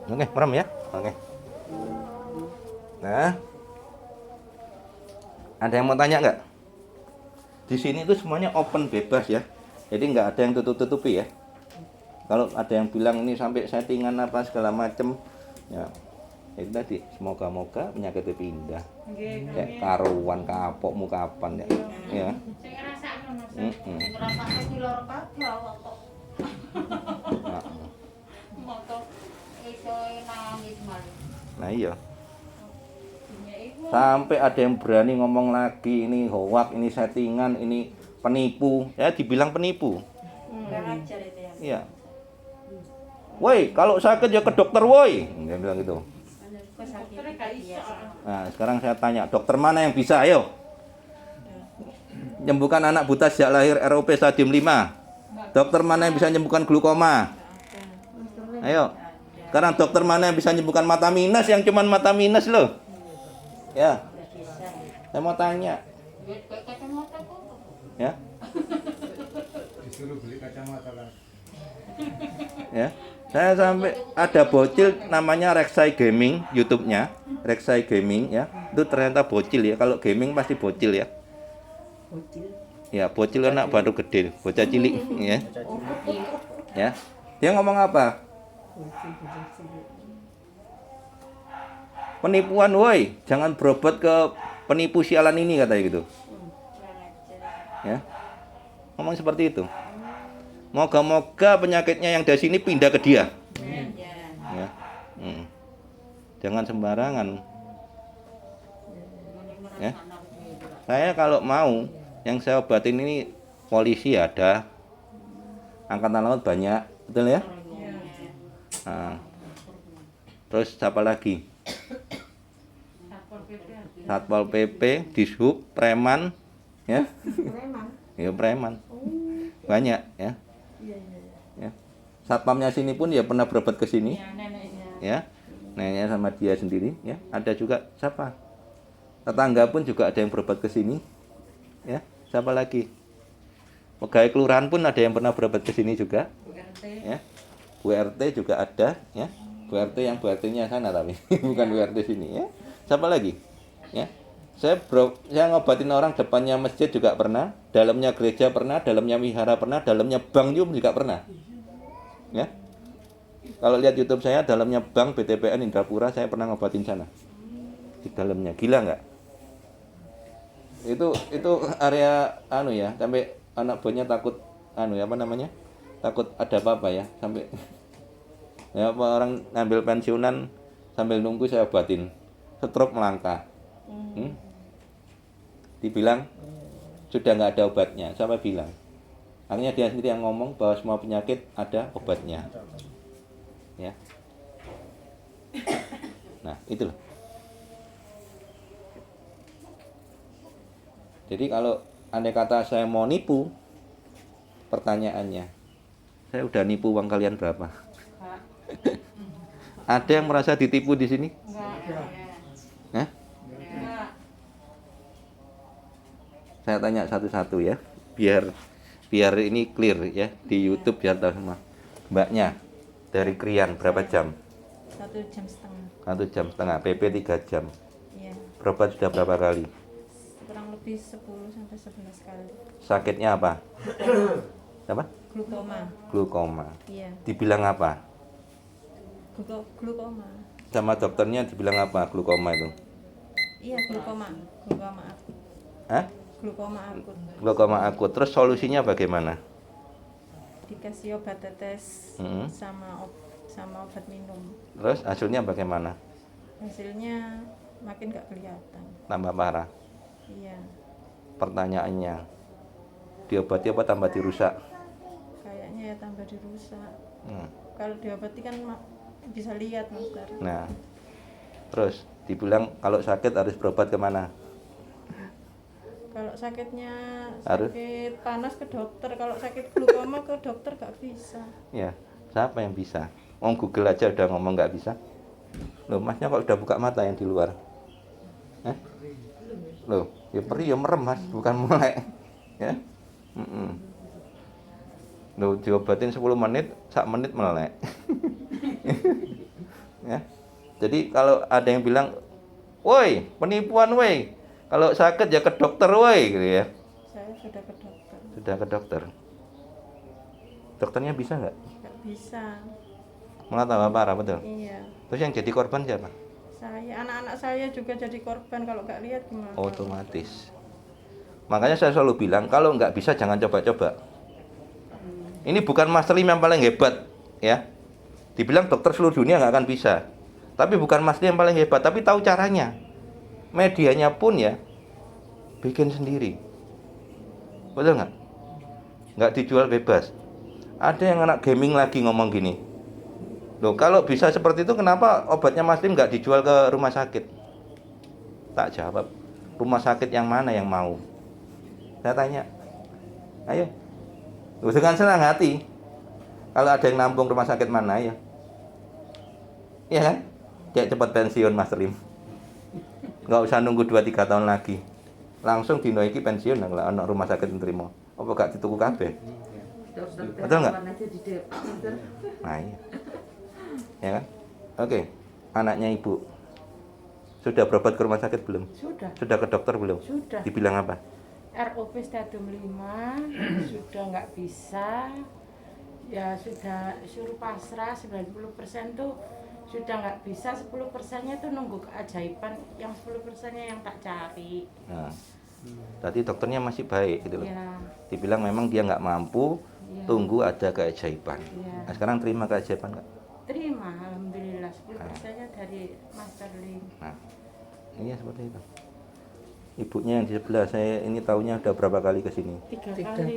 Oke, merem ya. Oke. Nah, ada yang mau tanya nggak? Di sini itu semuanya open bebas ya. Jadi nggak ada yang tutup-tutupi ya. Kalau ada yang bilang ini sampai settingan apa segala macem, ya itu tadi. Semoga-moga penyakitnya pindah. Kayak karuan, kapok, kapan ya. Ya. sing ngrasakno Mas. Ngrasakno iki loro kabeh awak kok. Moto iso nangis malah. Nah iya. Sampai ada yang berani ngomong lagi ini hoax, ini settingan, ini penipu. Ya dibilang penipu. Kurang ajar itu ya. Iya. Woi, kalau sakit ya ke dokter woi. Dia bilang gitu. Kok sakit biasa. Nah, sekarang saya tanya, dokter mana yang bisa? Ayo. Menyembuhkan anak buta sejak lahir ROP stadium 5. Dokter mana yang bisa menyembuhkan glukoma? Ayo. Sekarang dokter mana yang bisa menyembuhkan mata minus yang cuman mata minus loh? Ya. Saya mau tanya. Ya. Disuruh beli kacamata kan. Ya. Saya sampai ada bocil namanya Rek'Sai Gaming, YouTube-nya. Rek'Sai Gaming ya. Itu ternyata bocil ya. Kalau gaming pasti bocil ya. Bocil. Ya, bocil anak baru gede, bocah cilik ya. Ya. Dia ngomong apa? Penipuan woi, jangan berobat ke penipu sialan ini katanya gitu. Ya. Ngomong seperti itu. Moga-moga penyakitnya yang dari sini pindah ke dia. Ya. Jangan sembarangan. Ya. Saya kalau mau yang saya obatin ini polisi ada, angkatan laut banyak, betul ya? Nah. Terus siapa lagi? Satpol PP, Dishub, preman, ya? Ya preman. Banyak ya. Ya. Satpamnya sini pun ya pernah berobat ke sini. Ya. Neneknya sama dia sendiri ya. Ada juga siapa? Tetangga pun juga ada yang berobat ke sini. Ya. Siapa lagi? Pegawai kelurahan pun ada yang pernah berobat ke sini juga. Ya. Bu RT juga ada ya. Bu RT yang Bu RT-nya sana tapi bukan Bu RT sini ya. Siapa lagi? Ya. Saya ngobatin orang depannya masjid juga pernah, dalamnya gereja pernah, dalamnya wihara pernah, dalamnya bank juga pernah. Ya. Kalau lihat YouTube saya, dalamnya Bank BTPN Indrapura, saya pernah ngobatin sana. Di dalamnya, gila nggak? Itu area ya, sampai anak buahnya takut takut ada apa-apa ya, sampai ya orang ngambil pensiunan sambil nunggu saya obatin, stroke melangkah. Dibilang sudah nggak ada obatnya, siapa bilang? Akhirnya dia sendiri yang ngomong bahwa semua penyakit ada obatnya. Ya. Nah, itu loh. Jadi kalau andai kata saya mau nipu, pertanyaannya, saya udah nipu uang kalian berapa? Ada yang merasa ditipu di sini? Hah? Saya tanya satu-satu ya, biar ini clear ya di YouTube biar tahu semua. Mbaknya dari Krian berapa jam? 1 jam setengah. 1 jam setengah, PP 3 jam. Iya. Berobat sudah berapa kali? Kurang lebih 10 sampai 11 kali. Sakitnya apa? Apa? Glukoma. Iya. Dibilang apa? Glukoma. Sama dokternya dibilang apa glukoma itu? Iya, glukoma akut. Hah? Glukoma akut. Terus solusinya bagaimana? Dikasih obat tetes sama obat minum. Terus hasilnya bagaimana? Hasilnya makin gak kelihatan. Tambah parah. Iya. Pertanyaannya, diobati apa tambah dirusak? Kayaknya ya tambah dirusak. Kalau diobati kan bisa lihat, Mas. Nah, terus dibilang kalau sakit harus berobat kemana? Kalau sakitnya Harus? sakit panas ke dokter, kalau sakit glukoma ke dokter gak bisa. Ya, siapa yang bisa? Google aja udah ngomong nggak bisa. Loh, masnya kok udah buka mata yang di luar? Loh, ya perih ya merem mas, bukan melek. Ya, Loh, diobatin 10 menit, 1 menit melek. Ya, jadi kalau ada yang bilang, woi penipuan woi, kalau sakit ya ke dokter woi, gitu ya. Saya sudah ke dokter. Sudah ke dokter. Dokternya bisa nggak? Gak bisa. Malah tambah parah, betul? Iya. Terus yang jadi korban siapa? Saya, anak-anak saya juga jadi korban, kalau nggak lihat gimana? Otomatis. Makanya saya selalu bilang, kalau nggak bisa jangan coba-coba. Ini bukan Mas Lim yang paling hebat, ya. Dibilang dokter seluruh dunia nggak akan bisa. Tapi bukan Mas Lim yang paling hebat, tapi tahu caranya. Medianya pun ya bikin sendiri. Betul nggak? Nggak dijual bebas. Ada yang anak gaming lagi ngomong gini, loh kalau bisa seperti itu kenapa obatnya Mas Lim nggak dijual ke rumah sakit? Tak jawab, rumah sakit yang mana yang mau? Saya tanya, ayo, dengan senang hati. Kalau ada yang nampung rumah sakit mana ya? Iya kan? Kayak cepat pensiun Mas Lim. Nggak usah nunggu 2-3 tahun lagi. Langsung dino iki pensiun nang ana rumah sakit nerima. Apa gak dituku kabeh? Betul nggak? Nah, iya. Ya kan? Oke. Anaknya ibu sudah berobat ke rumah sakit belum? Sudah. Sudah ke dokter belum? Sudah. Dibilang apa? ROP stadium 5 sudah nggak bisa. Ya sudah suruh pasrah 90% tuh sudah nggak bisa, 10%-nya tuh nunggu keajaiban, yang 10%-nya yang tak cari. Nah, tadi dokternya masih baik gitu loh. Ya. Dibilang memang dia nggak mampu, Ya. tunggu ada keajaiban. Ya. Nah, sekarang terima keajaiban nggak? Terima, alhamdulillah 10%-nya dari Master Lim. Nah, iya seperti itu. Ibunya yang di sebelah saya ini tahunya udah berapa kali ke sini? 3 kali.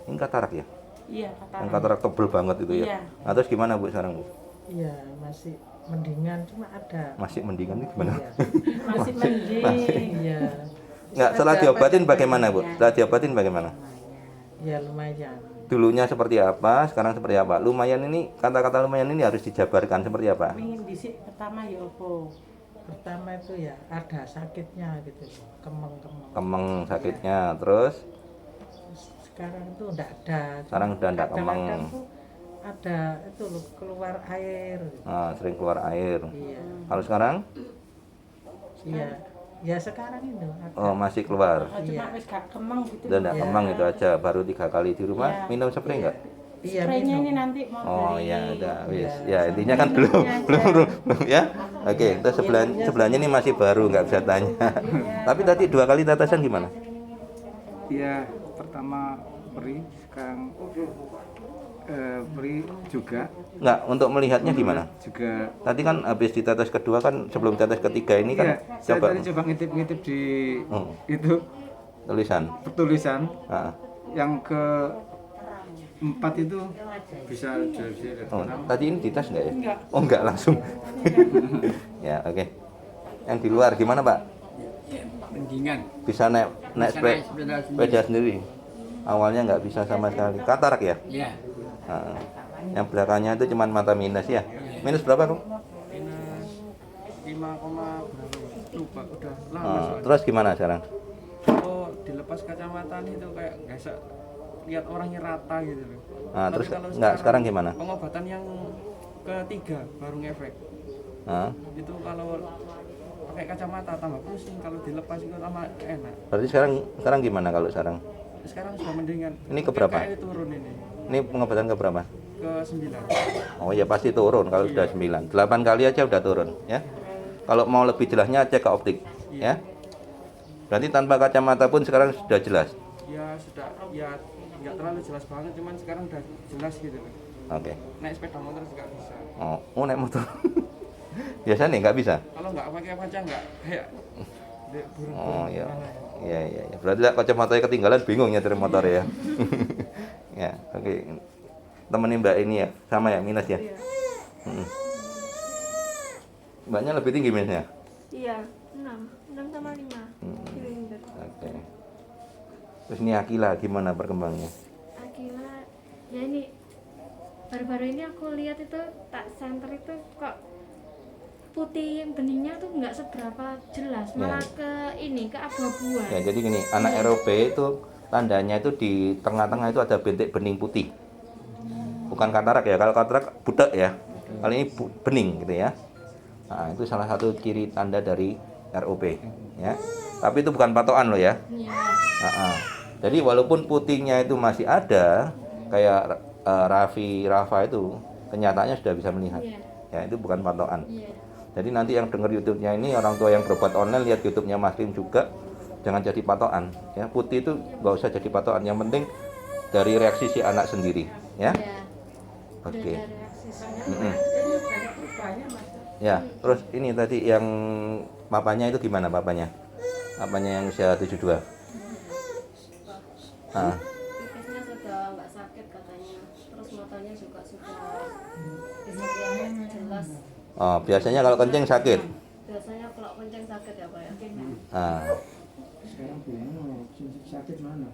Ini katarak ya? Iya, Yang katarak tebel banget itu ya. Iya. Nah, terus gimana Bu sekarang Bu? Iya, masih mendingan, cuma ada. Masih mendingan nih gimana? Iya. Masih mending. Iya. Enggak, setelah diobatin bagaimana Bu? Setelah diobatin bagaimana? Ya lumayan. Dulunya seperti apa, sekarang seperti apa? Lumayan ini, kata-kata lumayan ini harus dijabarkan seperti apa? Ingin disik pertama ya opo? Pertama itu ya ada sakitnya gitu, kemeng-kemeng. Kemeng sakitnya, terus Sekarang itu enggak ada. sekarang udah enggak kemeng. Kadang-kadang tuh ada itu loh, keluar air. Nah, sering keluar air. Iya. Kalau sekarang? Iya. Ya sekarang itu ada. Oh, masih keluar. Oh, cuma wis gak kemeng gitu. Dan enggak Iya. kemeng itu aja, baru 3 kali di rumah. Iya. Minum spray enggak? Iya, spraynya minum. ini nanti mau Oh dari ya udah wis. Iya. Ya intinya kan belum belum ya. Oke, terus sebelahnya ini masih baru nggak bisa tanya. Tapi tadi 2 kali tetesan gimana? Iya, pertama perih, sekarang perih juga. Nggak, untuk melihatnya gimana? Juga. Tadi kan habis ditetes kedua kan sebelum tetes ketiga ini kan Iya, saya coba tadi coba ngintip-ngintip di Oh. itu tulisan. tulisan. Ah. Yang ke 4 itu bisa jadi. Oh, tadi ini dites nggak ya? Oh nggak langsung. Ya oke. Yang di luar gimana Pak? Mendingan. Bisa naik Bisa naik sepeda sendiri. Awalnya nggak bisa sama sekali. Katarak ya? Iya. Ah. Yang belakangnya itu cuma mata minus ya? Minus berapa Kok? Minus 5, lupa udah lama Ah, soalnya. terus gimana sekarang? Oh, dilepas kacamata itu kayak biasa lihat orangnya rata gitu loh. Ah, Tapi terus kalau nggak sekarang gimana? Pengobatan yang ketiga baru ngefek. Ah. Itu kalau pakai kacamata tambah pusing, kalau dilepas itu tambah enak. Berarti sekarang gimana kalau sekarang? Sekarang sudah mendingan. Ini keberapa? Kayak turun ini. Ini pengobatan ke berapa? Ke 9. Oh ya pasti turun kalau sudah 9. 8 kali aja udah turun ya. Kalau mau lebih jelasnya cek ke optik ya. Berarti tanpa kacamata pun sekarang sudah jelas. Ya sudah, ya nggak terlalu jelas banget, cuman sekarang udah jelas gitu loh. Oke. Naik sepeda motor juga bisa. Oh naik motor. Biasanya nggak bisa. Kalau nggak pakai kaca nggak kayak burung. Oh iya. Iya. Berarti kacamatanya ketinggalan bingung nyetir motor ya. Ya, oke. Temenin Mbak ini ya, sama ya minus ya. Mm. Mbaknya lebih tinggi minusnya. Iya, 6 sama 5. Oke. Terus ini Akila gimana perkembangannya? Akila, ya ini baru-baru ini aku lihat itu tak center itu kok putih benihnya tuh nggak seberapa jelas, malah ke abu-abuan. Ya, jadi gini, anak ROP itu tandanya itu di tengah-tengah itu ada bintik bening putih. Bukan katarak ya, kalau katarak butek ya. Kali ini bening gitu ya. Nah, itu salah satu ciri tanda dari ROP ya. Tapi itu bukan patokan loh ya. Nah, jadi walaupun putihnya itu masih ada, kayak Rafa itu kenyataannya sudah bisa melihat. Ya, itu bukan patokan. Jadi nanti yang dengar YouTube-nya ini orang tua yang berobat online lihat YouTube-nya Mas Lim juga jangan jadi patokan ya. Putih itu nggak usah jadi patokan, yang penting dari reaksi si anak sendiri ya. Oke. Ya, terus ini tadi yang papanya itu gimana papanya? Papanya yang usia 72. Ah. Pipisnya sudah nggak sakit katanya, terus matanya juga sudah jelas. Oh, biasanya kalau kencing sakit. Biasanya kalau kencing sakit ya Pak ya. Ah. Sekarang bingung sakit mana?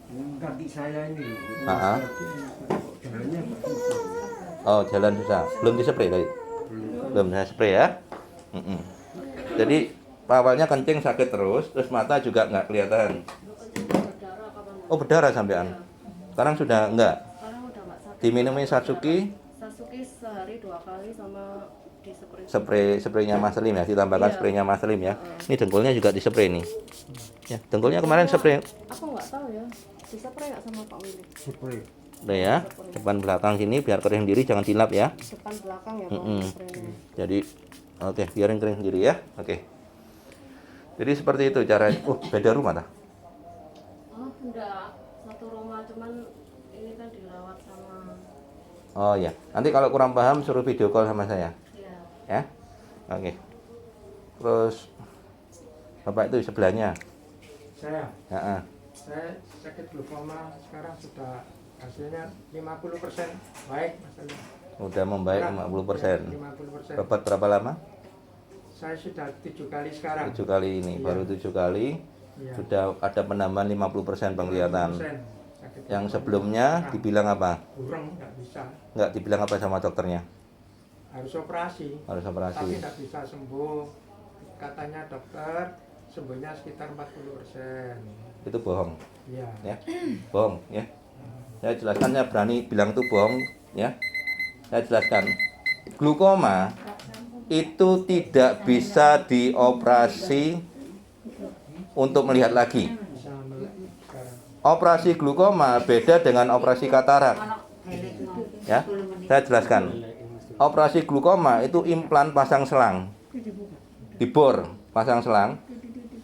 Yang kaki saya ini. Jalannya Oh, jalan susah. Belum dispray tadi? Belum saya spray ya. Jadi awalnya kencing sakit terus mata juga nggak kelihatan. Oh, berdarah sampean. Sekarang sudah enggak? Sekarang udah nggak sakit. Diminumi Satsuki? Satsuki sehari 2 kali sama di spray. Spraynya Mas Lim ya, ditambahkan spraynya Mas Lim ya. Ini dengkulnya juga dispray nih. Ya, dengkulnya kemarin spray. Aku nggak tahu ya. Bisa spray nggak sama Pak Willy? Spray. Udah ya, depan belakang sini biar kering sendiri, jangan dilap ya. Depan belakang ya Pak spraynya. Jadi oke, biarin kering sendiri ya. Oke. Jadi seperti itu cara. Beda rumah tak? Oh, enggak. Satu rumah cuman ini kan dirawat sama. Oh ya. Nanti kalau kurang paham suruh video call sama saya. Iya. Ya. Oke. Terus Bapak itu sebelahnya. Saya. Ya. Saya sakit glaukoma sekarang sudah hasilnya 50% baik masalah. Udah membaik 50%. 50%. Dapat berapa lama? Saya sudah 7 kali sekarang. 7 kali ini, baru 7 kali. Iya. Sudah ada penambahan 50% penglihatan. 50%. Yang sebelumnya dibilang apa? Kurang, nggak bisa. Nggak dibilang apa sama dokternya? Harus operasi. Harus operasi. Tapi nggak bisa sembuh. Katanya dokter sembuhnya sekitar 40%. Itu bohong. Iya. Ya. Bohong ya. Saya jelaskan, saya berani bilang itu bohong ya. Saya jelaskan. Glaukoma itu tidak bisa dioperasi untuk melihat lagi. Operasi glaukoma beda dengan operasi katarak. Ya, saya jelaskan. Operasi glukoma itu implan pasang selang, dibor pasang selang.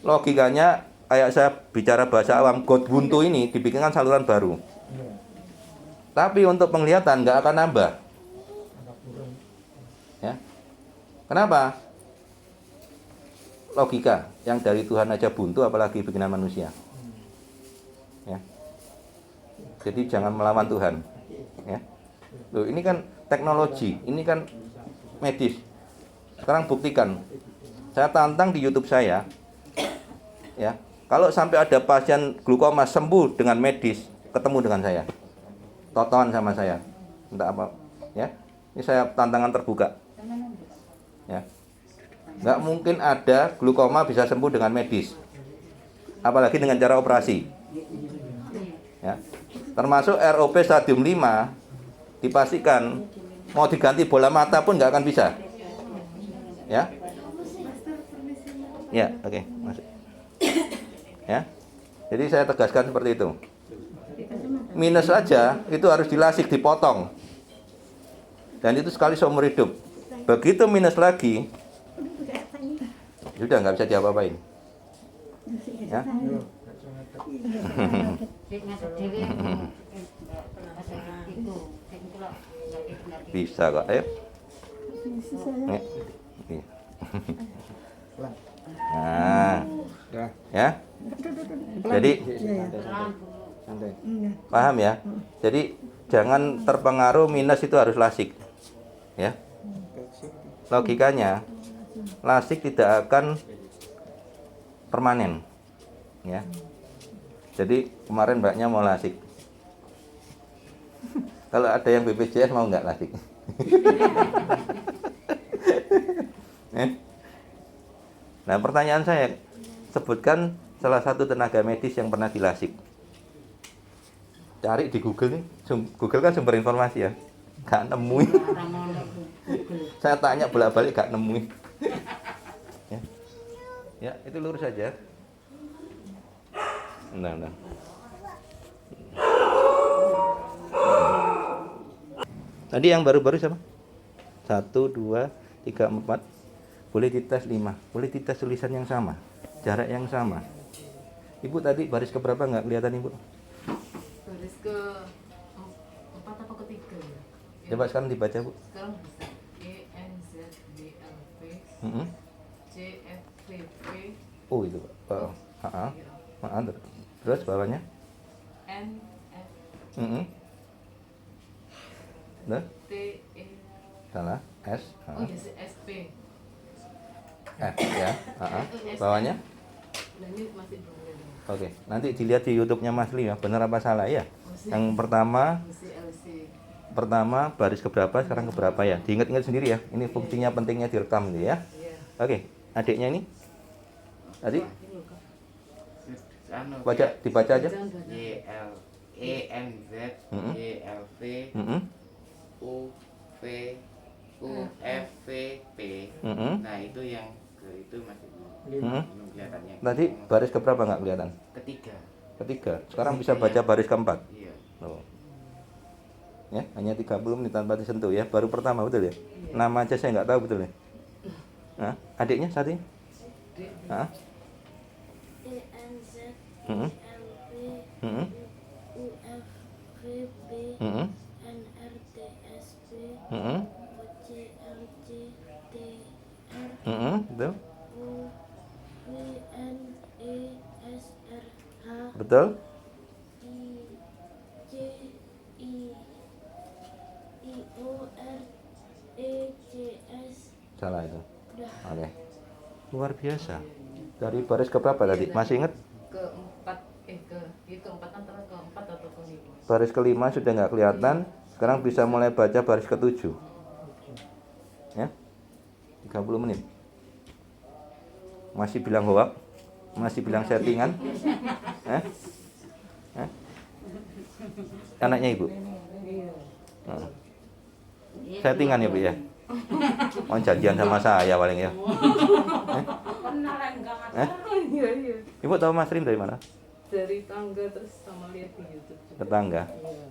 Logikanya kayak saya bicara bahasa awam, got buntu ini dibikinkan saluran baru. Tapi untuk penglihatan nggak akan nambah. Ya, kenapa? Logika yang dari Tuhan aja buntu, apalagi bikinan manusia. Ya. Jadi jangan melawan Tuhan. Ya. Loh, ini kan teknologi, ini kan medis. Sekarang buktikan. Saya tantang di YouTube saya. Ya. Kalau sampai ada pasien glukoma sembuh dengan medis, ketemu dengan saya. Totoan sama saya. Entah apa, ya. Ini saya tantangan terbuka. Ya. Nggak mungkin ada glukoma bisa sembuh dengan medis, apalagi dengan cara operasi. Ya. Termasuk ROP stadium 5 dipastikan mau diganti bola mata pun nggak akan bisa. Ya, ya, oke, masuk. Ya, jadi saya tegaskan seperti itu. Minus saja itu harus dilasik, dipotong, dan itu sekali seumur hidup. Begitu minus lagi, sudah nggak bisa diapa-apain. Ya. Bisa kok, ayo. Nah, ya. Jadi paham ya. Jadi jangan terpengaruh minus itu harus lasik. Ya. Logikanya lasik tidak akan permanen, ya. Jadi kemarin mbaknya mau lasik. Kalau ada yang BPJS mau nggak lasik? Nah, pertanyaan saya, sebutkan salah satu tenaga medis yang pernah dilasik. Cari di Google nih, Google kan sumber informasi ya. Gak nemuin. Saya tanya bolak-balik gak nemuin. Ya. Ya, itu lurus saja. Nah. Tadi yang baru-baru siapa? 1, 2, 3, 4. Boleh dites 5. Boleh dites tulisan yang sama, jarak yang sama. Ibu tadi baris keberapa nggak kelihatan Ibu? Baris ke 4 atau ke 3 ya? Coba sekarang dibaca Bu. Sekarang bisa ENZBLP CFVP. Oh itu Pak. Terus bawahnya? NF Nah? TE. Salah. S. Oh iya SP. F ya. Bawahnya? Nah ini masih belum ada. Oke, nanti dilihat di YouTube-nya Mas Li ya, benar apa salah ya? Yang pertama baris keberapa, sekarang keberapa ya? Diingat-ingat sendiri ya. Ini fungsinya pentingnya direkam gitu ya. Oke, adiknya ini? Adik? Baca, dibaca aja. ENZ YLV UFVP. Nah itu yang ke itu masih belum kelihatannya. Tadi baris keberapa nggak kelihatan? Ketiga. Sekarang bisa baca baris keempat. Iya. Oh. Ya, hanya 30 menit tanpa disentuh ya. Baru pertama betul ya? Nama aja saya nggak tahu betul ya. Nah, adiknya saat ini? ENZ Mm-mm. YLV Mm-mm. UFVP Mm-mm. NRTSP Mm-mm. OCLC TR Betul? UVNESRH Betul? IORECS. Salah itu. Udah. Oke. Luar biasa. Dari baris ke berapa tadi? Masih ingat? Keempat, keempat antara keempat atau kelima. Baris kelima sudah nggak kelihatan. Sekarang bisa mulai baca baris ke-7. Ya. 30 menit. Masih bilang hoak? Masih bilang settingan? Anaknya Ibu? Settingan ya Bu ya? Oh janjian sama saya paling ya? Iya. Ibu tahu Mas Rim dari mana? Dari tangga terus sama lihat di YouTube juga. Tetangga. Iya.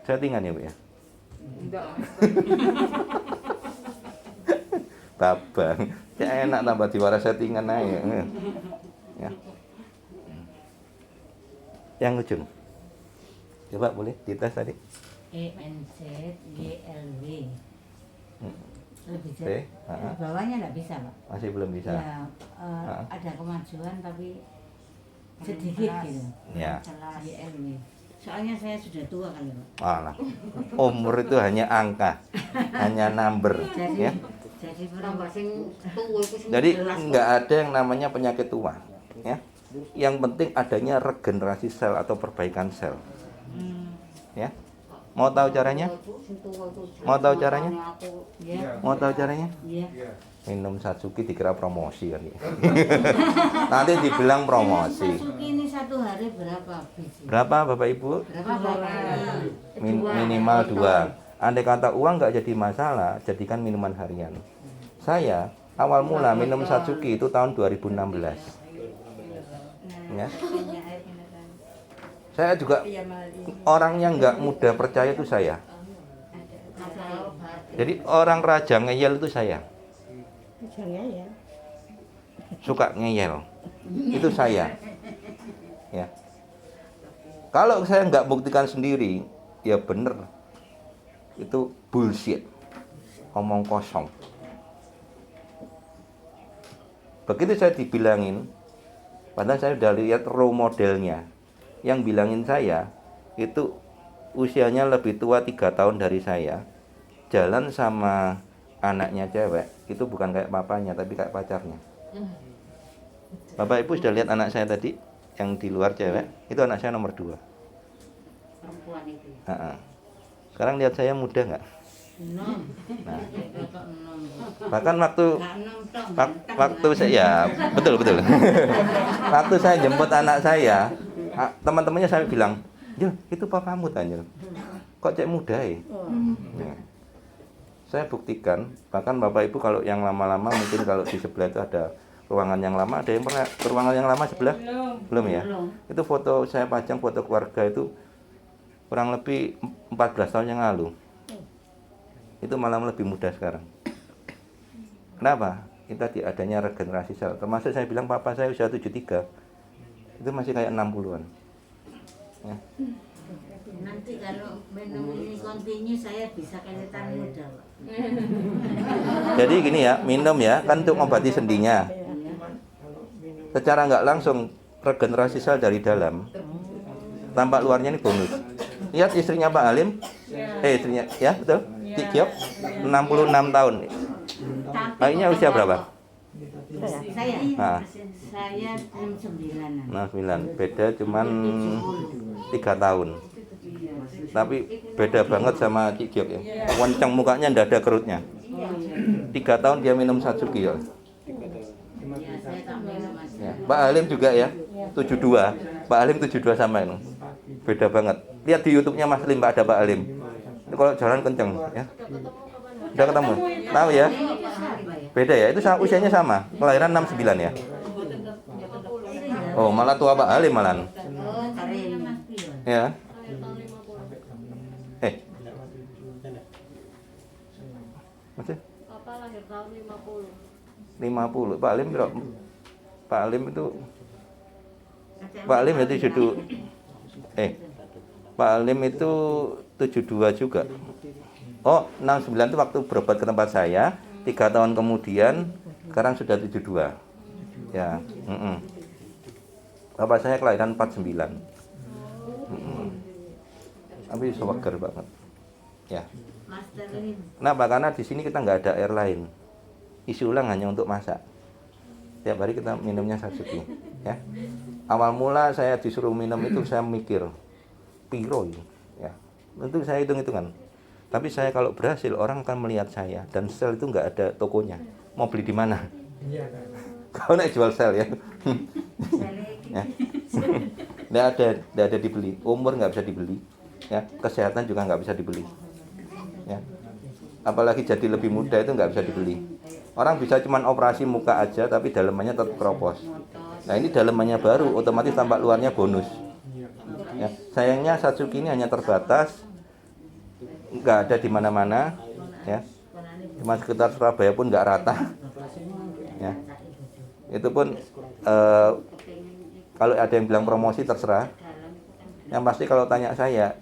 Settingan ya Bu ya? Enggak. Babang. Ya enak tambah diwaras settingan aja. Ya. Yang ujung. Coba boleh dites tadi. ENZYLW. Lebih Oke, bawahnya nggak bisa, Pak. Masih belum bisa. Ya, ada kemajuan tapi sedikit gitu. Ya. YLW. Soalnya saya sudah tua kali, Pak. Alah. Umur itu hanya angka, hanya number, ya. Jadi nggak ada yang namanya penyakit tua, ya. Yang penting adanya regenerasi sel atau perbaikan sel, ya. Mau tahu caranya? Mau tahu caranya? Mau tahu caranya? Minum Satsuki dikira promosi kan ya. Nanti dibilang promosi. Satsuki ini satu hari berapa biji? Berapa Bapak Ibu? Berapa? Minimal 2. Andai kata uang nggak jadi masalah, jadikan minuman harian. Saya awal mula minum Satsuki itu tahun 2016. Ya. Saya juga orang yang nggak mudah percaya itu saya. Jadi orang raja ngeyel itu saya. Suka ngeyel itu saya. Ya. Kalau saya nggak buktikan sendiri, ya bener itu bullshit, omong kosong. Begitu saya dibilangin, padahal saya udah lihat role modelnya. Yang bilangin saya itu usianya lebih tua 3 tahun dari saya, jalan sama anaknya cewek, itu bukan kayak papanya tapi kayak pacarnya. Bapak Ibu sudah lihat anak saya tadi yang di luar cewek, itu anak saya nomor 2. Perempuan itu. Sekarang lihat saya muda nggak? Nah, bahkan waktu saya, betul waktu saya jemput anak saya, teman-temannya saya bilang, "Jul, itu papamu tanya. Kok cek muda ya?" Nah, saya buktikan, bahkan Bapak Ibu kalau yang lama-lama mungkin kalau di sebelah itu ada ruangan yang lama, ada yang pernah ke ruangan yang lama sebelah? Belum ya? Itu foto saya pajang, foto keluarga itu kurang lebih 14 tahun yang lalu. Itu malah lebih muda sekarang. Kenapa? Itu tadi adanya regenerasi sel. Termasuk saya bilang papa saya usia 73. Itu masih kayak 60-an. Ya. Nanti kalau minum ini kontinu saya bisa kelihatan muda, Pak. Jadi gini ya, minum ya, kan untuk mengobati sendinya. Secara nggak langsung regenerasi sel dari dalam. Tampak luarnya ini bonus. Lihat istrinya Pak Halim. Istrinya, ya betul. Cik Kiok, 66 tahun. Kayaknya usia berapa? Saya. Nah. Saya 69. 69. Beda cuman 3 tahun. Tapi beda banget sama Cik Kiok ya. Wancang mukanya ndak ada kerutnya. 3 tahun dia minum Satsuki ya. Ya. Pak Halim juga ya. 72. Pak Halim 72 sama ini. Beda banget. Lihat di YouTube-nya Mas Lim, Pak, ada Pak Halim. Itu kalau jalan kenceng ya. Udah ketemu? Tahu ya? Beda ya. Itu usianya sama. Kelahiran 69 ya. Oh, malah tua Pak Halim malah. Ya. Masih? Papa lahir tahun 50. 50. Pak Halim berapa? Pak Halim itu Pak Halim itu 72. Pak Halim itu 72 juga. Oh, 69 itu waktu berobat ke tempat saya. 3 tahun kemudian, sekarang sudah 72. Ya. Bapak saya kelahiran 49. Tapi sewager banget. Ya. Kenapa? Karena di sini kita nggak ada air lain. Isi ulang hanya untuk masak. Tiap hari kita minumnya Satsuki. Ya. Awal mula saya disuruh minum itu saya mikir, piro ya. Tentu saya hitung-hitungan. Tapi saya kalau berhasil orang akan melihat saya dan sel itu nggak ada tokonya. Mau beli di mana? Kau naik jual sel ya. Ya. Nggak ada dibeli. Umur nggak bisa dibeli. Ya. Kesehatan juga nggak bisa dibeli. Ya. Apalagi jadi lebih muda itu nggak bisa dibeli. Orang bisa cuman operasi muka aja tapi dalamannya tetap keropos. Nah ini dalamannya baru, otomatis tampak luarnya bonus. Ya, sayangnya Satsuki ini hanya terbatas, nggak ada di mana-mana, ya. Cuma sekitar Surabaya pun nggak rata, ya. Itu pun kalau ada yang bilang promosi terserah. Yang pasti kalau tanya saya,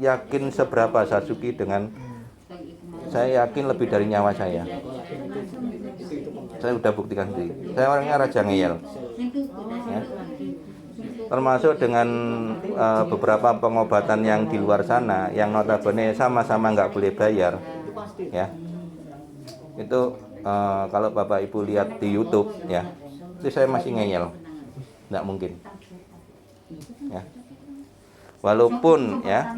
yakin seberapa Satsuki dengan saya yakin lebih dari nyawa saya. Saya udah buktikan sendiri. Saya orangnya raja ngeyel. Ya. Termasuk dengan beberapa pengobatan yang di luar sana, yang notabene sama-sama nggak boleh bayar, ya. Itu kalau Bapak Ibu lihat di YouTube, ya, itu saya masih ngeyel, nggak mungkin, ya. Walaupun, ya.